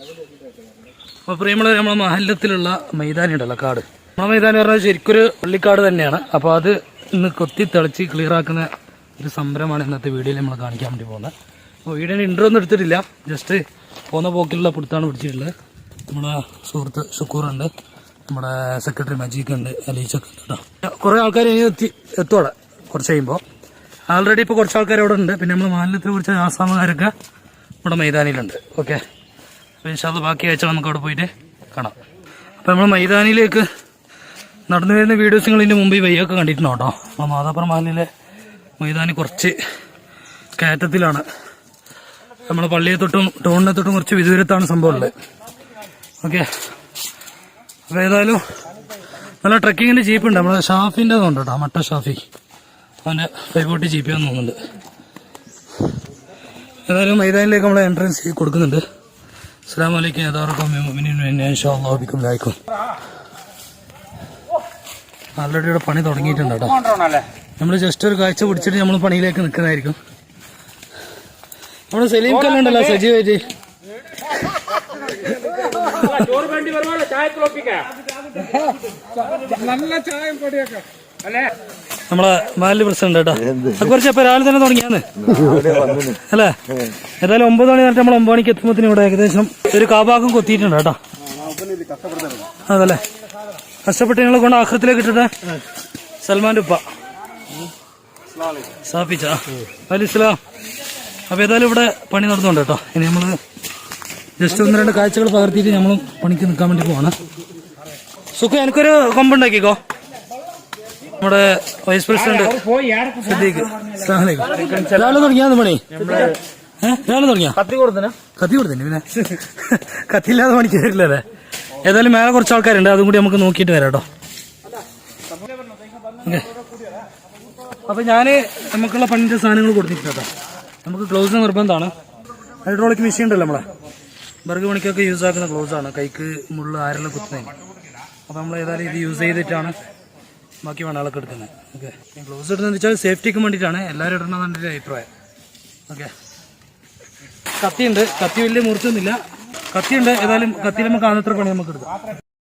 അപ്പോൾ പ്രിയമുള്ള നമ്മളെ മഹല്ലത്തിലുള്ള മൈതാനി ഉണ്ടല്ലോ, കാട്. നമ്മളെ മൈതാനി പറഞ്ഞാൽ ശരിക്കൊരു പള്ളിക്കാട് തന്നെയാണ്. അപ്പോൾ അത് ഇന്ന് കൊത്തി തെളിച്ച് ക്ലിയർ ആക്കുന്ന ഒരു സംരംഭമാണ് ഇന്നത്തെ വീഡിയോയിൽ നമ്മൾ കാണിക്കാൻ വേണ്ടി പോകുന്നത്. അപ്പോൾ വീഡിയോയുടെ ഇൻട്രോ ഒന്നും എടുത്തിട്ടില്ല, ജസ്റ്റ് പോകുന്ന പോക്കിലുള്ള പിടുത്താണ് പിടിച്ചിട്ടുള്ളത്. നമ്മുടെ സുഹൃത്ത് ഷുക്കൂറുണ്ട്, നമ്മുടെ സെക്രട്ടറി മജീദ് ഉണ്ട്, അലീച്ചൊക്കെ ഉണ്ട് കേട്ടോ. കുറേ ആൾക്കാർ ഇനി എത്തോടെ കുറച്ച് കഴിയുമ്പോൾ. ആൾറെഡി ഇപ്പോൾ കുറച്ച് ആൾക്കാർ അവിടെ ഉണ്ട്. പിന്നെ നമ്മൾ മഹല്ലത്തിൽ കുറച്ച് ആസാമുകാരൊക്കെ നമ്മുടെ മൈതാനിയിലുണ്ട്. ഓക്കെ, അപ്പോൾ ഇൻഷാ അല്ലാഹ് ബാക്കി ആഴ്ച നമുക്ക് അവിടെ പോയിട്ട് കാണാം. അപ്പോൾ നമ്മൾ മൈതാനിയിലേക്ക് നടന്നു വരുന്ന വീഡിയോസ് നിങ്ങൾ ഇതിൻ്റെ മുമ്പ് ഈ വയ്യൊക്കെ കണ്ടിട്ടുണ്ടോ കേട്ടോ. അപ്പോൾ മാതാപ്പുറം മഹലിലെ മൈതാനി കുറച്ച് കയറ്റത്തിലാണ്. നമ്മൾ പള്ളിയെ തൊട്ടും ടൗണിനെ തൊട്ടും കുറച്ച് വിദൂരത്താണ് സംഭവം ഉള്ളത്. ഓക്കെ, അപ്പോൾ ഏതായാലും നല്ല ട്രക്കിങ്ങിൻ്റെ ജീപ്പുണ്ട്. നമ്മളെ ഷാഫിൻ്റെ ഉണ്ട് കേട്ടോ, മട്ട ഷാഫി, അവൻ്റെ 540 ജീപ്പിയാന്ന് തോന്നുന്നുണ്ട്. ഏതായാലും മൈതാനിലേക്ക് നമ്മൾ എൻട്രൻസ് കൊടുക്കുന്നുണ്ട്. അസ്സലാമു അലൈക്കും ലായിക്കും. ആൾറെഡി ഇവിടെ പണി തുടങ്ങിയിട്ടുണ്ട് കേട്ടോ. നമ്മൾ ജസ്റ്റ് ഒരു കാഴ്ച പിടിച്ചിട്ട് നമ്മൾ പണിയിലേക്ക് നിൽക്കുന്നതായിരിക്കും. നമ്മുടെ സലീം കല്ലുണ്ടല്ലോ സജീവായിട്ട്, നമ്മളെ മാലി പ്രസിഡന്റ് കേട്ടോ. കുറച്ച് അപ്പൊ രാവിലെ തന്നെ തുടങ്ങിയാന്ന് അല്ലേ. ഏതായാലും 9 മണി നേരത്തെ നമ്മൾ 9 മണിക്ക് എത്തുമ്പോഴത്തേനും ഇവിടെ ഏകദേശം ഒരു കാഭാഗം കൊത്തിയിട്ടുണ്ട് കേട്ടോ. അതല്ലേ, കഷ്ടപ്പെട്ട് നിങ്ങളെ കൊണ്ട് ആഖിറത്തിലേക്ക് ഇട്ടിട്ട് സൽമാന്റെ ഉപ്പ സാപ്പിച്ച അലിസ്ലാം. അപ്പൊ ഏതായാലും ഇവിടെ പണി നടന്നുണ്ട് കേട്ടോ. ഇനി നമ്മള് ജസ്റ്റ് 1-2 കാഴ്ചകൾ പകർത്തിയിട്ട് നമ്മളും പണിക്ക് നിൽക്കാൻ വേണ്ടി പോവാണ്. സുഖം, എനിക്കൊരു കൊമ്പുണ്ടാക്കിക്കോ. നമ്മുടെ വൈസ് പ്രസിഡന്റ് സിദ്ദീഖ്. രാവിലെ തുടങ്ങിയാന്ന് പണി? രാവിലെ തുടങ്ങിയാ? കത്തി കൊടുത്തന്നെ പിന്നെ കത്തിയില്ലാതെ പണിക്ക് വരില്ലല്ലേ. ഏതായാലും മേലെ കുറച്ച് ആൾക്കാരുണ്ട്, അതും കൂടി നമുക്ക് നോക്കിയിട്ട് വരാം കേട്ടോ. ഓക്കെ, അപ്പൊ ഞാന് നമുക്കുള്ള പണിന്റെ സാധനങ്ങൾ കൊടുത്തിട്ടുണ്ട് കേട്ടോ. നമുക്ക് ഗ്ലൗസ് നിർബന്ധമാണ്. ഹൈഡ്രോളിക് മെഷീൻ ഉണ്ടല്ലോ നമ്മളെ ബർഗ് പണിക്കൊക്കെ യൂസ് ആക്കുന്ന ഗ്ലൗസ് ആണ്, കൈക്ക് മുള്ള ആരെല്ലാം കുത്തുന്നതിന്. അപ്പൊ നമ്മൾ ഏതായാലും ഇത് യൂസ് ചെയ്തിട്ടാണ് ബാക്കി പണികളൊക്കെ എടുക്കുന്നത്. ഓക്കെ, ഗ്ലൗസ് ഇടുന്നതെന്ന് വെച്ചാൽ സേഫ്റ്റിക്ക് വേണ്ടിയിട്ടാണ്, എല്ലാവരും ഇടണമെന്നാണ് എൻ്റെ അഭിപ്രായം. ഓക്കെ, കത്തിയുണ്ട്, കത്തി വലിയ മുറിച്ചൊന്നുമില്ല, കത്തിയുണ്ട്. ഏതായാലും കത്തിയിൽ നമുക്ക് ആദ്യത്ര പണി നമുക്ക് എടുക്കാം.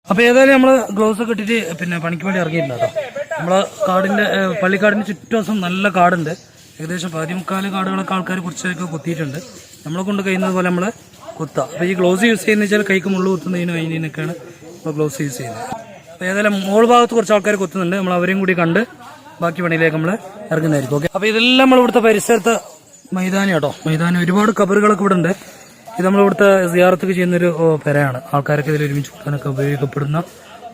അപ്പോൾ ഏതായാലും നമ്മൾ ഗ്ലൗസ് ഒക്കെ ഇട്ടിട്ട് പിന്നെ പണിക്ക് വേണ്ടി ഇറങ്ങിയിട്ടുണ്ട് കേട്ടോ. നമ്മളെ കാടിൻ്റെ പള്ളിക്കാടിൻ്റെ ചുറ്റുവശം നല്ല കാടുണ്ട്. ഏകദേശം 13-14 കാടുകളൊക്കെ ആൾക്കാർ കുറച്ചൊക്കെ കൊത്തിയിട്ടുണ്ട്. നമ്മളെ കൊണ്ട് കഴിയുന്നത് പോലെ നമ്മൾ കുത്താം. അപ്പോൾ ഈ ഗ്ലൗസ് യൂസ് ചെയ്യുന്നത് വെച്ചാൽ കൈക്ക് മുള്ളു കുത്തുന്നതിനും അതിനൊക്കെയാണ് ഇപ്പോൾ ഗ്ലൗസ് യൂസ് ചെയ്യുന്നത്. അപ്പോൾ ഏതായാലും മോൾ ഭാഗത്ത് കുറച്ച് ആൾക്കാർ കൊത്തുന്നുണ്ട്. നമ്മൾ അവരെയും കൂടി കണ്ട് ബാക്കി പണിയിലേക്ക് നമ്മൾ ഇറങ്ങുന്നതായിരിക്കും. ഓക്കെ, അപ്പോൾ ഇതെല്ലാം നമ്മൾ ഇവിടുത്തെ പരിസരത്ത് മൈതാനി കേട്ടോ. മൈതാനി ഒരുപാട് കബറുകളൊക്കെ ഇവിടെ ഉണ്ട്. ഇത് നമ്മളിവിടുത്തെ സിയാറത്തൊക്കെ ചെയ്യുന്നൊരു പെരയാണ്. ആൾക്കാരൊക്കെ ഇതിൽ ഒരുമിച്ച് കൂട്ടാനൊക്കെ ഉപയോഗിക്കപ്പെടുന്ന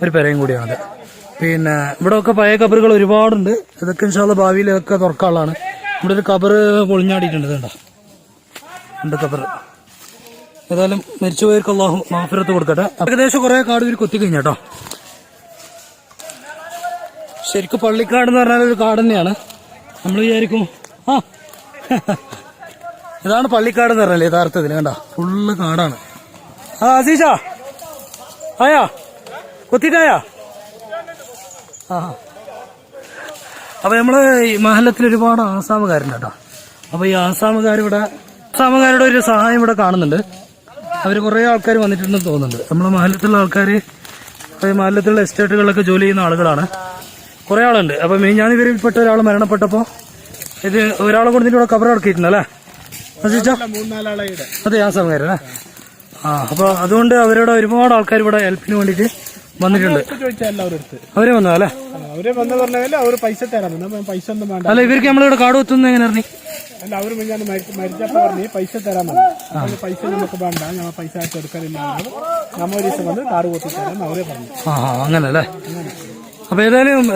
ഒരു പെരയും കൂടിയാണത്. പിന്നെ ഇവിടെ ഒക്കെ പഴയ കബറുകൾ ഒരുപാടുണ്ട്. ഇതൊക്കെ ഇൻഷാ അല്ലാഹ് ഭാവിയിലൊക്കെ തുറക്കാനുള്ളതാണ്. ഇവിടെ ഒരു കബറ് പൊളിഞ്ഞാടിയിട്ടുണ്ട്, ഇതുണ്ടോ, ഉണ്ട് കബറ്. ഏതായാലും മരിച്ചുപോയവർക്ക് അല്ലാഹു മഗ്ഫിറത്ത് കൊടുക്കട്ടെ. ഏകദേശം കുറെ കാട് ഇവർ കൊത്തി കഴിഞ്ഞാട്ടോ. ശരിക്കും പള്ളിക്കാട് എന്ന് പറഞ്ഞാൽ ഒരു കാട് തന്നെയാണ്. നമ്മൾ വിചാരിക്കും ഇതാണ് പള്ളിക്കാട് എന്ന് പറഞ്ഞാൽ യഥാർത്ഥത്തിൽ കണ്ട ഫുള്ള് കാടാണ്. അസീഷ ആയാ കൊത്തിട്ടായാ? അപ്പൊ നമ്മള് ഈ മഹല്ലത്തിൽ ഒരുപാട് ആസാമുകാരുണ്ട് കേട്ടോ. അപ്പൊ ഈ ആസാമുകാരുടെ ഒരു സഹായം ഇവിടെ കാണുന്നുണ്ട്. അവര് കുറെ ആൾക്കാർ വന്നിട്ടുണ്ടെന്ന് തോന്നുന്നുണ്ട്. നമ്മളെ മഹല്ലത്തിലുള്ള ആൾക്കാർ മഹല്ലത്തിലുള്ള എസ്റ്റേറ്റുകളിലൊക്കെ ജോലി ചെയ്യുന്ന ആളുകളാണ്, കുറെ ആളുണ്ട്. അപ്പൊ ഞാൻ ഇവരിൽപ്പെട്ട ഒരാൾ മരണപ്പെട്ടപ്പോ ഇത് ഒരാളെ കൊടുത്തിട്ട് ഇവിടെ കബർ ഇറക്കിയിട്ടുണ്ടല്ലേ അതെ ആസാമുകാരല്ലേ. അപ്പൊ അതുകൊണ്ട് അവരുടെ ഒരുപാട് ആൾക്കാർ ഇവിടെ ഹെൽപ്പിന് വേണ്ടിട്ട് വന്നിട്ടുണ്ട്. അവരെ വന്നതല്ലേ? അല്ല, ഇവർക്ക് നമ്മളിവിടെ കാട് കുത്തുന്നത് എങ്ങനെ അറിഞ്ഞു? അല്ല, അവർ മരിച്ചപ്പോ പറഞ്ഞ് പൈസ തരാൻ പൈസ നമുക്ക് വേണ്ട, ഞങ്ങൾ പൈസ അയച്ചു കൊടുക്കാനില്ല, നമ്മ ഒരു ദിവസം വന്ന് കാട് കൊത്തി തരാൻ അവരെ പറഞ്ഞു. അങ്ങനല്ലേ. അപ്പൊ ഏതായാലും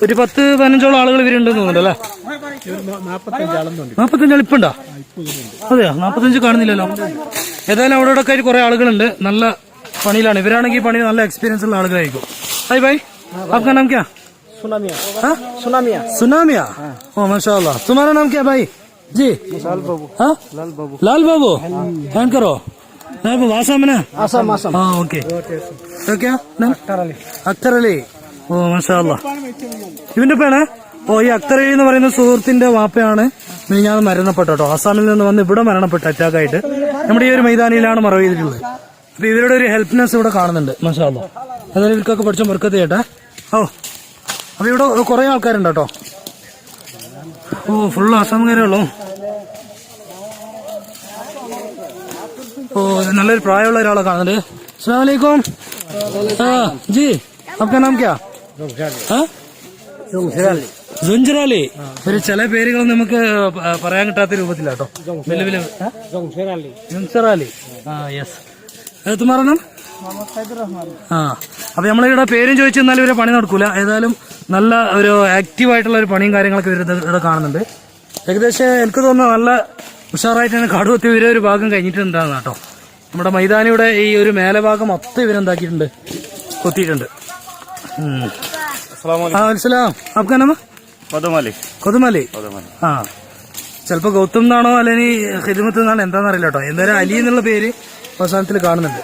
ഒരു 10-15 ആളുകൾ ഇവരുണ്ടെന്ന് തോന്നുന്നുണ്ടല്ലേ. 45 ആൾ ഇപ്പുണ്ടോ? അതെയോ, 45 കാണുന്നില്ലല്ലോ. ഏതായാലും അവിടെ ഒക്കെ കുറെ ആളുകളുണ്ട്, നല്ല പണിയിലാണ്. ഇവരാണെങ്കിൽ പണി നല്ല എക്സ്പീരിയൻസ് ഉള്ള ആളുകളായിരിക്കും. ഹായ് ഭായ്, आपका नाम क्या? सुनामिया. ओ माशाअल्लाह. तुम्हारा नाम क्या भाई? जी लाल बाबू. हैंड करो. आसाम है ना? आसाम. हाँ, ओके. तो क्या नाम? अख्तर अली. ഓ മാഷാ അല്ലാഹ്. ഇവന്റെ പേരാ? ഈ അക്തർ എന്ന് പറയുന്ന സുഹൃത്തിന്റെ വാപ്പയാണ് ഞാൻ മരണപ്പെട്ട കേട്ടോ. ആസാമിൽ നിന്ന് വന്ന് ഇവിടെ മരണപ്പെട്ട അറ്റാക്കായിട്ട് നമ്മുടെ ഈ ഒരു മൈതാനിയിലാണ് മറവ് ചെയ്തിട്ടുള്ളത്. അപ്പൊ ഇവരുടെ ഒരു ഹെൽപ്നെസ് ഇവിടെ കാണുന്നുണ്ട്. മാഷാ അല്ലാഹ്. അതായത് ഇവർക്കൊക്കെ പഠിച്ച ബർക്കത്ത് ചെയ്യട്ടെ. അപ്പൊ ഇവിടെ കുറെ ആൾക്കാരുണ്ട് കേട്ടോ. ഫുള്ള് ആസാമുകാരേ ഉള്ളൂ. നല്ലൊരു പ്രായമുള്ള ഒരാളെ കാണുന്നുണ്ട്. അസ്സലാമു അലൈക്കും. ജി आपका नाम क्या? ജുൻജറാലി. ഒരു ചില പേരുകൾ നമുക്ക് പറയാൻ കിട്ടാത്ത രൂപത്തിലാട്ടോ. ജുൻസറാലി. യെസ്. തുമാറ നാം? അപ്പൊ നമ്മളിവിടെ പേരും ചോദിച്ചു തന്നാൽ ഇവരെ പണി നടക്കൂല. ഏതായാലും നല്ല ഒരു ആക്റ്റീവായിട്ടുള്ള ഒരു പണിയും കാര്യങ്ങളൊക്കെ ഇവിടെ കാണുന്നുണ്ട്. ഏകദേശം എനിക്ക് തോന്നുന്നു നല്ല ഉഷാറായിട്ടാണ് കാടുകൊത്തി ഇവരെ ഒരു ഭാഗം കഴിഞ്ഞിട്ടുണ്ടാകുന്ന കേട്ടോ. നമ്മുടെ മൈതാനിയുടെ ഈ ഒരു മേലെ ഭാഗം മൊത്തം ഇവരെന്താക്കിയിട്ടുണ്ട്, കൊത്തിയിട്ടുണ്ട്. आपका नाम? കൊതുമലി. ചിലപ്പോ ഗൗതം എന്നാണോ അല്ലെങ്കിൽ ഹിദ്മത്ത് എന്നാണോ എന്താണെന്ന് അറിയില്ല കേട്ടോ. എന്തായാലും അലി എന്നുള്ള പേര് അവസാനത്തിൽ കാണുന്നുണ്ട്.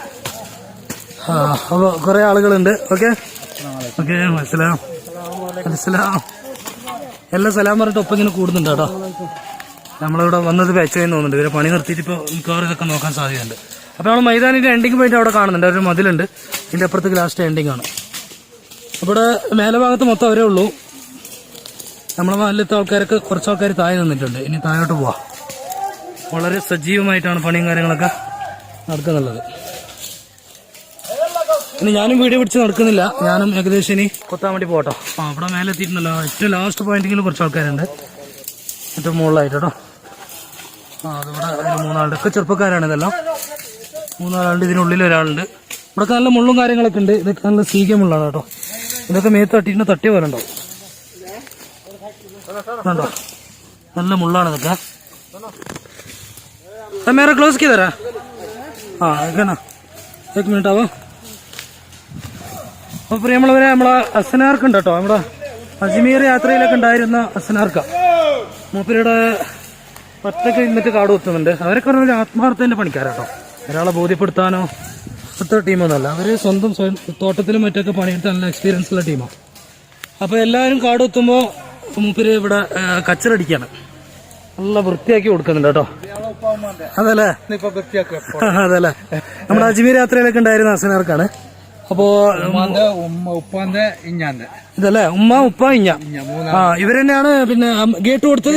അപ്പൊ കുറെ ആളുകളുണ്ട്. ഓക്കെ മനസ്സിലാം. എല്ലാ സലാം പറഞ്ഞിട്ട് ഒപ്പം ഇങ്ങനെ കൂടുന്നുണ്ട് കേട്ടോ. നമ്മളിവിടെ വന്നത് ബാച്ചായി തോന്നുന്നുണ്ട്. ഇവരെ പണി നിർത്തിയിട്ട് ഇപ്പൊ മിക്കവാറും ഇതൊക്കെ നോക്കാൻ സാധ്യതയുണ്ട്. അപ്പൊ നമ്മൾ മൈതാനിന്റെ എൻഡിങ് പോയിട്ട് അവിടെ കാണുന്നുണ്ട്. ഒരു മതിലുണ്ട്, ഇതിന്റെ അപ്പുറത്തേക്ക് ലാസ്റ്റ് എൻഡിങ് ആണ്. ഇവിടെ മേലെ ഭാഗത്ത് മൊത്തം അവരേ ഉള്ളൂ. നമ്മളെ നാട്ടിലത്തെ ആൾക്കാരൊക്കെ കുറച്ച് ആൾക്കാർ താഴെ നിന്നിട്ടുണ്ട്. ഇനി താഴോട്ട് പോവാ. വളരെ സജീവമായിട്ടാണ് പണിയും കാര്യങ്ങളൊക്കെ നടക്കുന്നുള്ളത്. ഇനി ഞാനും വീഡിയോ പിടിച്ച് നടക്കുന്നില്ല. ഞാനും ഏകദേശം ഇനി കൊത്താൻ വേണ്ടി പോട്ടോ. ഇവിടെ മേലെ എത്തിയിട്ടുണ്ടല്ലോ. ഏറ്റവും ലാസ്റ്റ് പോയിന്റിങ്ങിൽ കുറച്ച് ആൾക്കാരുണ്ട്, ഏറ്റവും മുകളിലായിട്ട് കേട്ടോ. അതിവിടെ മൂന്നാളുടെ ഒക്കെ ചെറുപ്പക്കാരാണ്. ഇതെല്ലാം മൂന്നാളുണ്ട്. ഇതിനുള്ളിൽ ഒരാളുണ്ട്. ഇവിടെ നല്ല മുള്ളും കാര്യങ്ങളൊക്കെ ഉണ്ട്. ഇതൊക്കെ നല്ല സീകിയ മുള്ളാണ് കേട്ടോ. ഇതൊക്കെ മേത്ത് തട്ടിയിട്ട് തട്ടിയ പോലെ ഉണ്ടാവും. കണ്ടോ, നല്ല മുള്ളാണ് ഇതൊക്കെ. മേരെ ക്ലോസ് ചെയ്ത് തരാ. एक मिनट ആവോ. അപ്പൊ പ്രിയമുള്ളവരെ, നമ്മളെ അസനാർക്ക് ഉണ്ട് കേട്ടോ. നമ്മുടെ അജ്മീർ യാത്രയിലൊക്കെ ഉണ്ടായിരുന്ന അസനാർക്ക മൂപ്പരുടെ ഒറ്റയ്ക്ക് ഇന്നിട്ട് കാട് കുത്തുന്നുണ്ട്. അവരൊക്കെ ഒരു ആത്മാർത്ഥത്തിന്റെ പണിക്കാരാട്ടോ. ഒരാളെ ബോധ്യപ്പെടുത്താനോ അത്ര ടീമൊന്നുമല്ല. അവര് സ്വന്തം തോട്ടത്തിലും മറ്റൊക്കെ പണിയെടുത്ത് നല്ല എക്സ്പീരിയൻസ് ഉള്ള ടീമാണ്. അപ്പൊ എല്ലാവരും കാട് കുത്തുമ്പോ മൂപ്പര് ഇവിടെ കച്ചറടിക്കാണ്. നല്ല വൃത്തിയാക്കി കൊടുക്കുന്നുണ്ട് കേട്ടോ. അതല്ലേ അതല്ലേ നമ്മുടെ അജ്മീർ യാത്രയിലൊക്കെ ഉണ്ടായിരുന്ന അസനാർക്കാണ്. അപ്പോ ഇതല്ലേ ഉമ്മ ഉപ്പ ഇഞ്ഞ. ഇവര് തന്നെയാണ് പിന്നെ ഗേറ്റ് കൊടുത്തത്.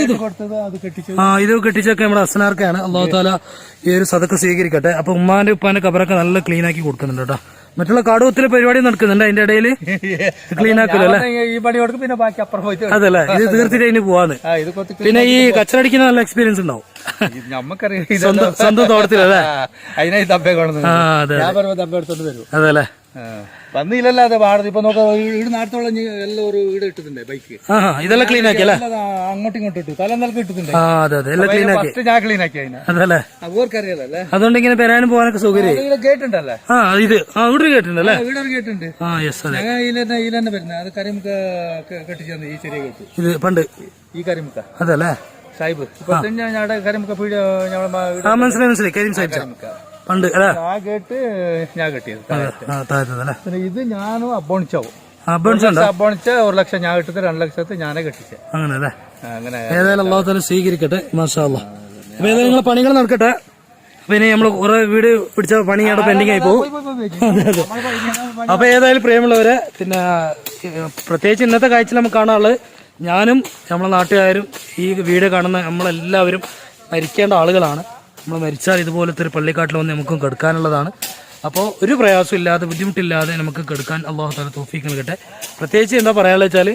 ഇത് കെട്ടിച്ചൊക്കെ നമ്മുടെ അസനാർക്കാണ്. അല്ലാഹു തആല ഈ ഒരു സദക്ക സ്വീകരിക്കട്ടെ. അപ്പൊ ഉമ്മാന്റെ ഉപ്പാന്റെ കബറൊക്കെ നല്ല ക്ലീൻ ആക്കി കൊടുക്കുന്നുണ്ട് കേട്ടോ. മറ്റുള്ള കാടുകൊത്തിലെ പരിപാടി നടക്കുന്നുണ്ട്. അതിന്റെ ഇടയിൽ ക്ലീൻ ആക്കില്ലല്ലേ ഈ പണി കൊടുക്കും. പിന്നെ ബാക്കി അപ്പുറം പോയിട്ട് അതല്ലേ ഇത് തീർത്തിട്ട് അതിന് പോവാന്ന്. പിന്നെ ഈ കച്ചറടിക്കുന്ന നല്ല എക്സ്പീരിയൻസ് ഉണ്ടാവും. സ്വന്തം തോട്ടത്തിലല്ലേ. അതിനായി തപ്പേ കൊണ്ടു. അതല്ലേ വന്നില്ലല്ലോ. അത് പാടത്ത് ഇപ്പൊ നോക്കാം. വീട് നാട്ടത്തോളം എല്ലാം ഒരു വീട് ഇട്ടിട്ടുണ്ട്. ബൈക്ക് ഇതെല്ലാം ക്ലീൻ ആക്കി അല്ലേ. അങ്ങോട്ടും ഇങ്ങോട്ടും ഇട്ടു. തല നിലക്ക് ഇട്ടിട്ടുണ്ട്. അതെ എല്ലാം ക്ലീൻ ആക്കി. ഞാൻ ക്ലീൻ ആക്കി അതിനെ. അതല്ലേ അവർക്കറിയാലല്ലേ. അതുകൊണ്ട് ഇങ്ങനെ വരാനും പോകാനൊക്കെ സൗകര്യം. ഗേറ്റ് ഉണ്ടല്ലേ. ഇത് ഇവിടെ ഗേറ്റ് ഉണ്ടല്ലേ. ഇവിടെ ഒരു ഗേറ്റ് ഉണ്ട്. ഞങ്ങൾ ഇതിലെന്നെ വരുന്നത്. അത് കരിമുക്ക കെട്ടിച്ചു. ഈ ചെറിയ ഗേറ്റ് ഇത് പണ്ട് ഈ കരിമുക്ക അതല്ലേ സാഹിബ്. ഇപ്പൊ ഞങ്ങളുടെ കരിമുക്ക പീടിയ മനസ്സിലായി കരീം സാഹിബ് പണ്ട് അല്ലേ. ആ ഗേറ്റ് ഞാൻ കെട്ടിയത്. ഇത് ഞാനും അബോണിച്ചാവും. അബോണിച്ച 1 ലക്ഷം ഞാൻ കിട്ടുന്നത് 2 ലക്ഷത്ത് ഞാനേ കെട്ടിച്ചത്. അങ്ങനല്ലേ. അങ്ങനെ ഏതായാലും അല്ലാഹു തആല സ്വീകരിക്കട്ടെ. മാഷാ അല്ലാഹ്. അപ്പൊ ഏതായാലും നിങ്ങളെ പണികൾ നടക്കട്ടെ. പിന്നെ നമ്മൾ കുറെ വീട് പിടിച്ച പണി അവിടെ പെൻഡിങ് ആയി പോകും. അപ്പൊ ഏതായാലും പ്രിയമുള്ളവരെ, പിന്നെ പ്രത്യേകിച്ച് ഇന്നത്തെ കാഴ്ചയിൽ നമുക്ക് കാണാനുള്ളത് ഞാനും നമ്മളെ നാട്ടുകാരും ഈ വീഡിയോ കാണുന്ന നമ്മളെല്ലാവരും മരിക്കേണ്ട ആളുകളാണ്. നമ്മൾ മരിച്ചാൽ ഇതുപോലത്തെ ഒരു പള്ളിക്കാട്ടിൽ വന്ന് നമുക്കും കെടുക്കാനുള്ളതാണ്. അപ്പോൾ ഒരു പ്രയാസം ഇല്ലാതെ ബുദ്ധിമുട്ടില്ലാതെ നമുക്ക് കെടുക്കാൻ അല്ലാഹു തആല തൗഫീഖ് നൽകട്ടെ. പ്രത്യേകിച്ച് എന്താ പറയാനുള്ളത് വെച്ചാൽ,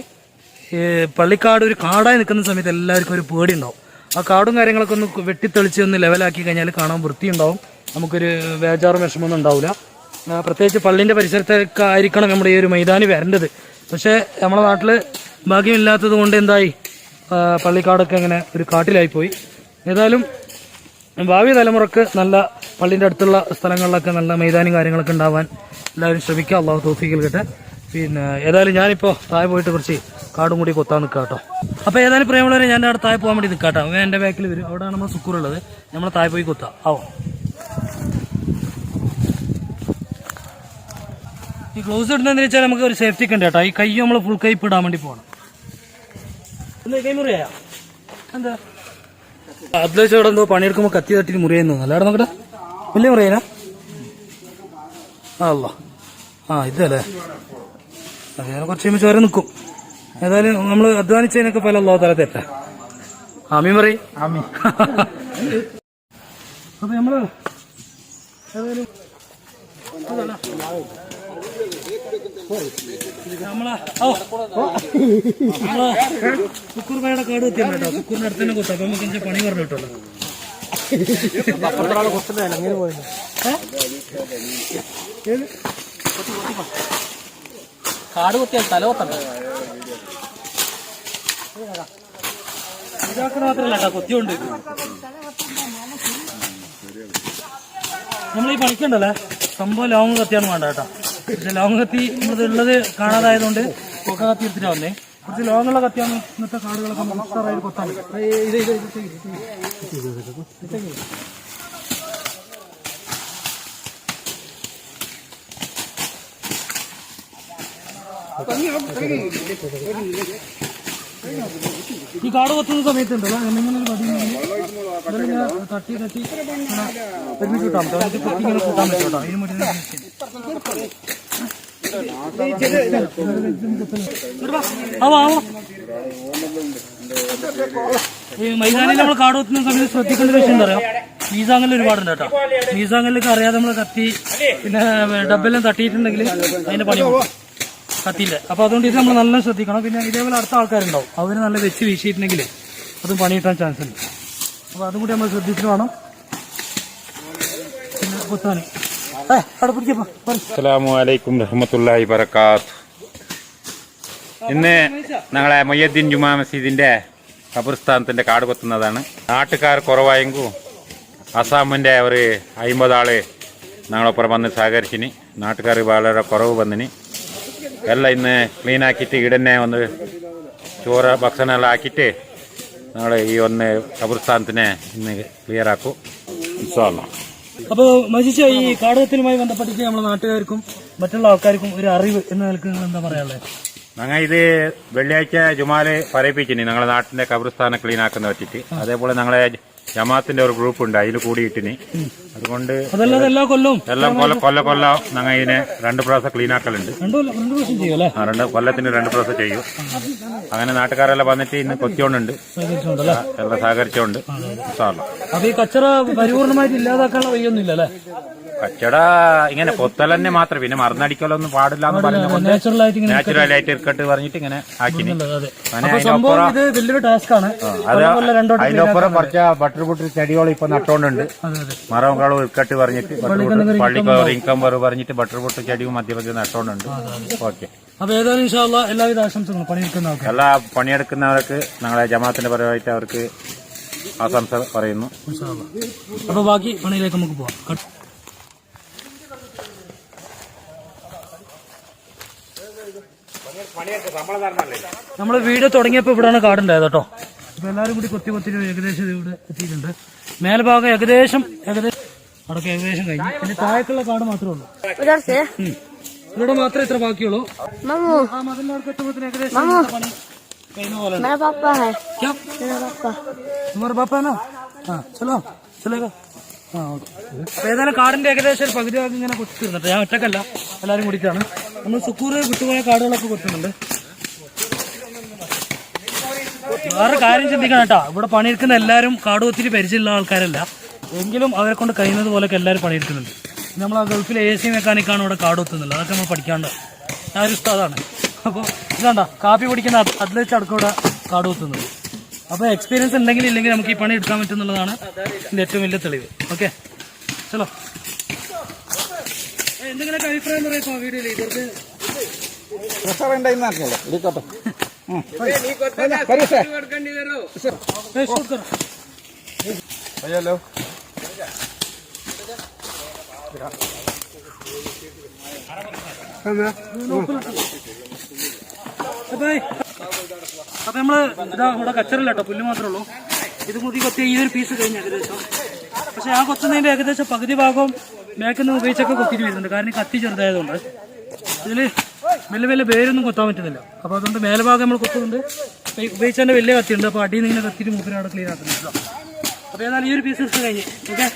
പള്ളിക്കാട് ഒരു കാടായി നിൽക്കുന്ന സമയത്ത് എല്ലാവർക്കും ഒരു പേടി ഉണ്ടാവും. ആ കാടും കാര്യങ്ങളൊക്കെ ഒന്ന് വെട്ടിത്തെളിച്ച് ഒന്ന് ലെവലാക്കി കഴിഞ്ഞാൽ കാണാൻ വൃത്തിയുണ്ടാവും. നമുക്കൊരു ബേജാറും വിഷമമൊന്നും ഉണ്ടാവില്ല. പ്രത്യേകിച്ച് പള്ളിൻ്റെ പരിസരത്തൊക്കെ ആയിരിക്കണം നമ്മുടെ ഈ ഒരു മൈതാനി വരേണ്ടത്. പക്ഷേ നമ്മുടെ നാട്ടിൽ ഭാഗ്യമില്ലാത്തത് കൊണ്ട് എന്തായി, പള്ളിക്കാടൊക്കെ അങ്ങനെ ഒരു കാട്ടിലായിപ്പോയി. ഏതായാലും ഭാവി തലമുറക്ക് നല്ല പള്ളിൻ്റെ അടുത്തുള്ള സ്ഥലങ്ങളിലൊക്കെ നല്ല മൈതാനും കാര്യങ്ങളൊക്കെ ഉണ്ടാവാൻ എല്ലാവരും ശ്രമിക്കുക. അല്ലാഹു തൗഫീഖ് നൽകട്ടെ. പിന്നെ ഏതായാലും ഞാനിപ്പോൾ താഴെ പോയിട്ട് കുറച്ച് കാടും കൂടി കൊത്താൻ നിൽക്കാം കേട്ടോ. അപ്പോൾ ഏതായാലും പ്രിയമുള്ളവരെ, ഞാൻ അവിടെ താഴെ പോകാൻ വേണ്ടി നിൽക്കാം കേട്ടോ. എൻ്റെ ബാക്കിൽ വരും. അവിടെയാണ് നമ്മൾ സുക്കൂറുള്ളത്. നമ്മൾ താഴെ പോയി കൊത്താം. ഈ ഗ്ലൗസ് ഇടുന്നതെന്ന് വെച്ചാൽ നമുക്ക് ഒരു സേഫ്റ്റിക്ക് ഉണ്ട് കേട്ടോ. ഈ കൈ നമ്മൾ ഫുൾ കൈപ്പ് ഇടാൻ വേണ്ടി പോകണം. എന്താ കൈമുറിയാ എന്താ അതിലേച്ച് അവിടെ എന്തോ പണിയെടുക്കുമ്പോൾ കത്തി തട്ടിട്ട് മുറിയുന്നു അല്ലാടെ നോക്കട്ടെ വലിയ മുറിയാനാ അല്ല ഇതല്ലേ അതെ കുറച്ച് കഴിയുമ്പോൾ ചോര നിൽക്കും ഏതായാലും നമ്മൾ അധ്വാനിച്ചതിനൊക്കെ പല അല്ലോ തല തെറ്റ ആമീൻ പറയും ആമീൻ. അപ്പൊ നമ്മള് ഏതായാലും നമ്മളെ സുക്കൂർബായുടെ കാട് കുത്തിയാൽ കേട്ടോ സുക്കൂറിന്റെ അടുത്ത് തന്നെ കുത്താം അപ്പൊ നമുക്ക് എന്റെ പണി പറഞ്ഞു കിട്ടുമല്ലോ കാട് കുത്തിയാൽ തല കൊത്തണ്ട. ഇതാക്കണ മാത്രല്ല കേട്ടോ കൊത്തിയുണ്ട് നമ്മളീ പണിക്കണ്ടല്ലേ സംഭവം ലോങ് കത്തിയാണ് വേണ്ട കേട്ടോ പക്ഷെ ലോങ് കത്തി നമ്മളുള്ളത് കാണാതായതുകൊണ്ട് ഒക്കെ കത്തി എടുത്തിട്ടാ വന്നേ കുറച്ച് ലോങ്ങുള്ള കത്തിയാണ് ഇന്നത്തെ കാടുകളൊക്കെ മൊത്തറായി കൊത്താൻ ഈ കാട് കൊത്തുന്ന സമയത്തുണ്ടല്ലോ എന്നിങ്ങനെ തട്ടി ഒരുമിച്ച് കിട്ടാൻ പറ്റും ഇങ്ങനെ കൂട്ടാൻ പറ്റും കേട്ടോ ഇതിന് മുന്നേ ഈ മൈതാനിൽ നമ്മൾ കാട് കൊത്തുന്ന സമയത്ത് ശ്രദ്ധിക്കേണ്ട വിഷയം എന്താ പറയാ മീസാങ്കല്ല് ഒരുപാടുണ്ട് കേട്ടോ മീസാങ്കല്ലൊക്കെ അറിയാതെ നമ്മൾ കത്തി പിന്നെ ഡബ്ബെല്ലാം തട്ടിയിട്ടുണ്ടെങ്കിൽ അതിന്റെ പണി കത്തിയില്ല അപ്പൊ അതുകൊണ്ട് ഇത് നമ്മൾ നല്ല ശ്രദ്ധിക്കണം പിന്നെ ഇതേപോലെ അടുത്ത ആൾക്കാരുണ്ടാവും അവര് നല്ല വെച്ച് വീശിയിട്ടുണ്ടെങ്കിൽ അതും പണി കിട്ടാൻ ചാൻസ് ഉണ്ട് അപ്പൊ അതും കൂടി നമ്മൾ ശ്രദ്ധിച്ചിട്ട് വേണം പിന്നെ കുത്താന് അവിടെ പിടിക്കപ്പോ അസ്സലാമു അലൈക്കും റഹ്മത്തുള്ളാഹി വബറകാത്ത്. ഇന്ന് ഞങ്ങളെ മൊയ്യദ്ദീൻ ജുമാ മസ്ജിദിന്റെ ഖബർസ്ഥാനത്തിന്റെ കാട് കൊത്തുന്നതാണ്. നാട്ടുകാർ കുറവായെങ്കിൽ അസാമിന്റെ ഒരു 50 ആള് ഞങ്ങളൊപ്പം വന്ന് സഹകരിച്ചിന്. നാട്ടുകാർ വളരെ കുറവ് വന്നിന്. എല്ലാം ഇന്ന് ക്ലീൻ ആക്കിയിട്ട് ഇടന്നെ ഒന്ന് ചോറ് ഭക്ഷണം എല്ലാം ആക്കിയിട്ട് ഞങ്ങൾ ഈ ഒന്ന് ഖബർസ്ഥാനത്തിനെ ഇന്ന് ക്ലിയർ ആക്കും ഇൻഷാ അല്ലാഹ്. അപ്പൊ മജിച്ച ഈ കാടകത്തിലുമായി ബന്ധപ്പെട്ടിട്ട് നമ്മുടെ നാട്ടുകാർക്കും മറ്റുള്ള ആൾക്കാർക്കും ഒരു അറിവ് എന്ന നിലക്ക് നിങ്ങൾ എന്താ പറയാനുള്ളത്? ഞങ്ങൾ ഇത് വെള്ളിയാഴ്ച ജുമാല് പറയിപ്പിച്ചിന് ഞങ്ങളെ നാട്ടിന്റെ ഖബർസ്ഥാനം ക്ലീൻ ആക്കുന്ന പറ്റിട്ട്. അതേപോലെ ഞങ്ങളെ ജമാഅത്തിന്റെ ഒരു ഗ്രൂപ്പ് ഉണ്ട് അതിൽ കൂടിയിട്ടിന്. അതുകൊണ്ട് അതല്ലാതെ എല്ലാ കൊല്ലവും എല്ലാം കൊല്ലം ഞങ്ങൾ ഇതിനെ 2 പ്രാവശ്യം ക്ലീൻ ആക്കലുണ്ട്. 2 പ്രാവശ്യം ചെയ്യും അല്ലേ? 2 കൊല്ലത്തിന് 2 പ്രാവശ്യം ചെയ്യും. അങ്ങനെ നാട്ടുകാരെല്ലാം വന്നിട്ട് ഇന്ന് കൊത്തിയോണ്ടുണ്ട് എല്ലാം സഹകരിച്ചോണ്ട്. അപ്പൊ ഈ കച്ചറ പരിപൂർണമായിട്ട് ഇല്ലാതാക്കാനുള്ള വഴിയൊന്നുമില്ല അല്ലേ? കച്ചട ഇങ്ങനെ കൊത്തലന്നെ മാത്രം പിന്നെ മറന്നടിക്കലൊന്നും പാടില്ല എന്ന് പറയുന്നത് നാച്ചുറലായിട്ട് ഇരിക്കട്ട് പറഞ്ഞിട്ട് ഇങ്ങനെ ആക്കിന്. വലിയൊരു ടാസ്ക് ആണ്. അതിനൊപ്പുറം കുറച്ച് ബട്ടർ ചെടികൾ ഇപ്പൊ നട്ടോണ്ടുണ്ട്. മരങ്ങളും ഇരിക്കട്ട് പറഞ്ഞിട്ട് പള്ളിക്ക് ഇൻകം പറഞ്ഞിട്ട് ബട്ടർ ചെടിയും മധ്യമധ്യം നട്ടോണ്ടുണ്ട്. ഓക്കെ. അപ്പൊ ഏതായാലും ഇൻഷാ അല്ലാഹ് എല്ലാവിധ ആശംസകളും പണിയെടുക്കുന്ന എല്ലാ പണിയെടുക്കുന്നവർക്ക് ഞങ്ങളെ ജമാഅത്തിന്റെ പരമായിട്ട് അവർക്ക് ആശംസ പറയുന്നു. അപ്പൊ ബാക്കി പണിയിലേക്ക് നമുക്ക് പോവാം. നമ്മള് വീഡിയോ തുടങ്ങിയപ്പോ ഇവിടെയാണ് കാടുണ്ടായത് കേട്ടോ. ഇപ്പൊ എല്ലാരും കൂടി കൊത്തി ഏകദേശം ഇവിടെ എത്തിയിട്ടുണ്ട്. മേൽഭാഗം ഏകദേശം അടക്കം ഏകദേശം കഴിഞ്ഞു. പിന്നെ താഴേക്കുള്ള കാട് മാത്രമേ ഉള്ളൂ. ഇവിടെ മാത്രമേ ഇത്ര ബാക്കിയുള്ളൂ. ആ മതിലിന്റെ അടുത്ത് എത്തുമ്പോഴത്തേന് ഏകദേശം പണി കഴിഞ്ഞ പോലെ. അപ്പൊ ഏതായാലും കാടിന്റെ ഏകദേശം ഒരു പകുതി ഭാഗം ഇങ്ങനെ കൊത്തിരുന്നുണ്ട്. ഞാൻ ഒറ്റക്കല്ല, എല്ലാരും കൂടിയിട്ടാണ്. നമ്മൾ സുക്കൂർ വിട്ടുപോയ കാടുകളൊക്കെ കൊത്തുന്നുണ്ട്. വേറെ കാര്യം ചിന്തിക്കണം കേട്ടോ, ഇവിടെ പണിയെടുക്കുന്ന എല്ലാവരും കാട് കൊത്തിരി പരിചയമുള്ള ആൾക്കാരല്ല. എങ്കിലും അവരെ കൊണ്ട് കഴിയുന്നത് പോലെയൊക്കെ എല്ലാവരും പണിയെടുക്കുന്നുണ്ട്. നമ്മൾ ആ ഗൾഫിലെ AC മെക്കാനിക്കാണ് ഇവിടെ കാട് കൊത്തുന്നുള്ളത്. അതൊക്കെ നമ്മൾ പഠിക്കാണ്ട് ആ ഒരു ഉസ്താദാണ്. അപ്പോൾ ഇതാണ്ട കാപ്പി പിടിക്കുന്ന അതിലേക്ക് അടക്കം ഇവിടെ കാട് കൊത്തുന്നത്. അപ്പോൾ എക്സ്പീരിയൻസ് ഉണ്ടെങ്കിൽ ഇല്ലെങ്കിൽ നമുക്ക് ഈ പണി എടുക്കാൻ പറ്റുന്നുള്ളതാണ് ഇതിന്റെ ഏറ്റവും വലിയ തെളിവ്. ഓക്കെ, ചലോ. എന്തെങ്കിലുമൊക്കെ അഭിപ്രായം പറയാം വീഡിയോയിൽ. ഇവർക്ക് ഹലോ അപ്പൊ നമ്മള് ഇതാ ഇവിടെ കച്ചറില്ല കേട്ടോ, പുല്ല് മാത്രമേ ഉള്ളൂ. ഇത് മുതി കൊത്തിയ ഈ ഒരു പീസ് കഴിഞ്ഞ് ഏകദേശം. പക്ഷെ ആ കൊത്തുന്നതിന്റെ ഏകദേശം പകുതി ഭാഗവും മേക്കുന്ന ഉപയോഗിച്ചൊക്കെ കൊത്തിയിട്ട് വരുന്നുണ്ട്. കാരണം ഈ കത്തി ചെറുതായതുകൊണ്ട് ഇതില് വലിയ വലിയ വേരൊന്നും കൊത്താൻ പറ്റുന്നില്ല. അപ്പൊ അതുകൊണ്ട് മേൽഭാഗം നമ്മൾ കൊത്തുന്നുണ്ട്, ഉപയോഗിച്ചതിന്റെ വലിയ കത്തിയുണ്ട്. അപ്പോൾ അടിയിൽ നിന്ന് ഇങ്ങനെ കത്തിയിട്ട് മൂപ്പരാടെ ക്ലീൻ ആക്കുന്നുണ്ട്. അപ്പോൾ ഏതായാലും ഈ ഒരു പീസ് എടുത്ത് കഴിഞ്ഞ് ഓക്കെ.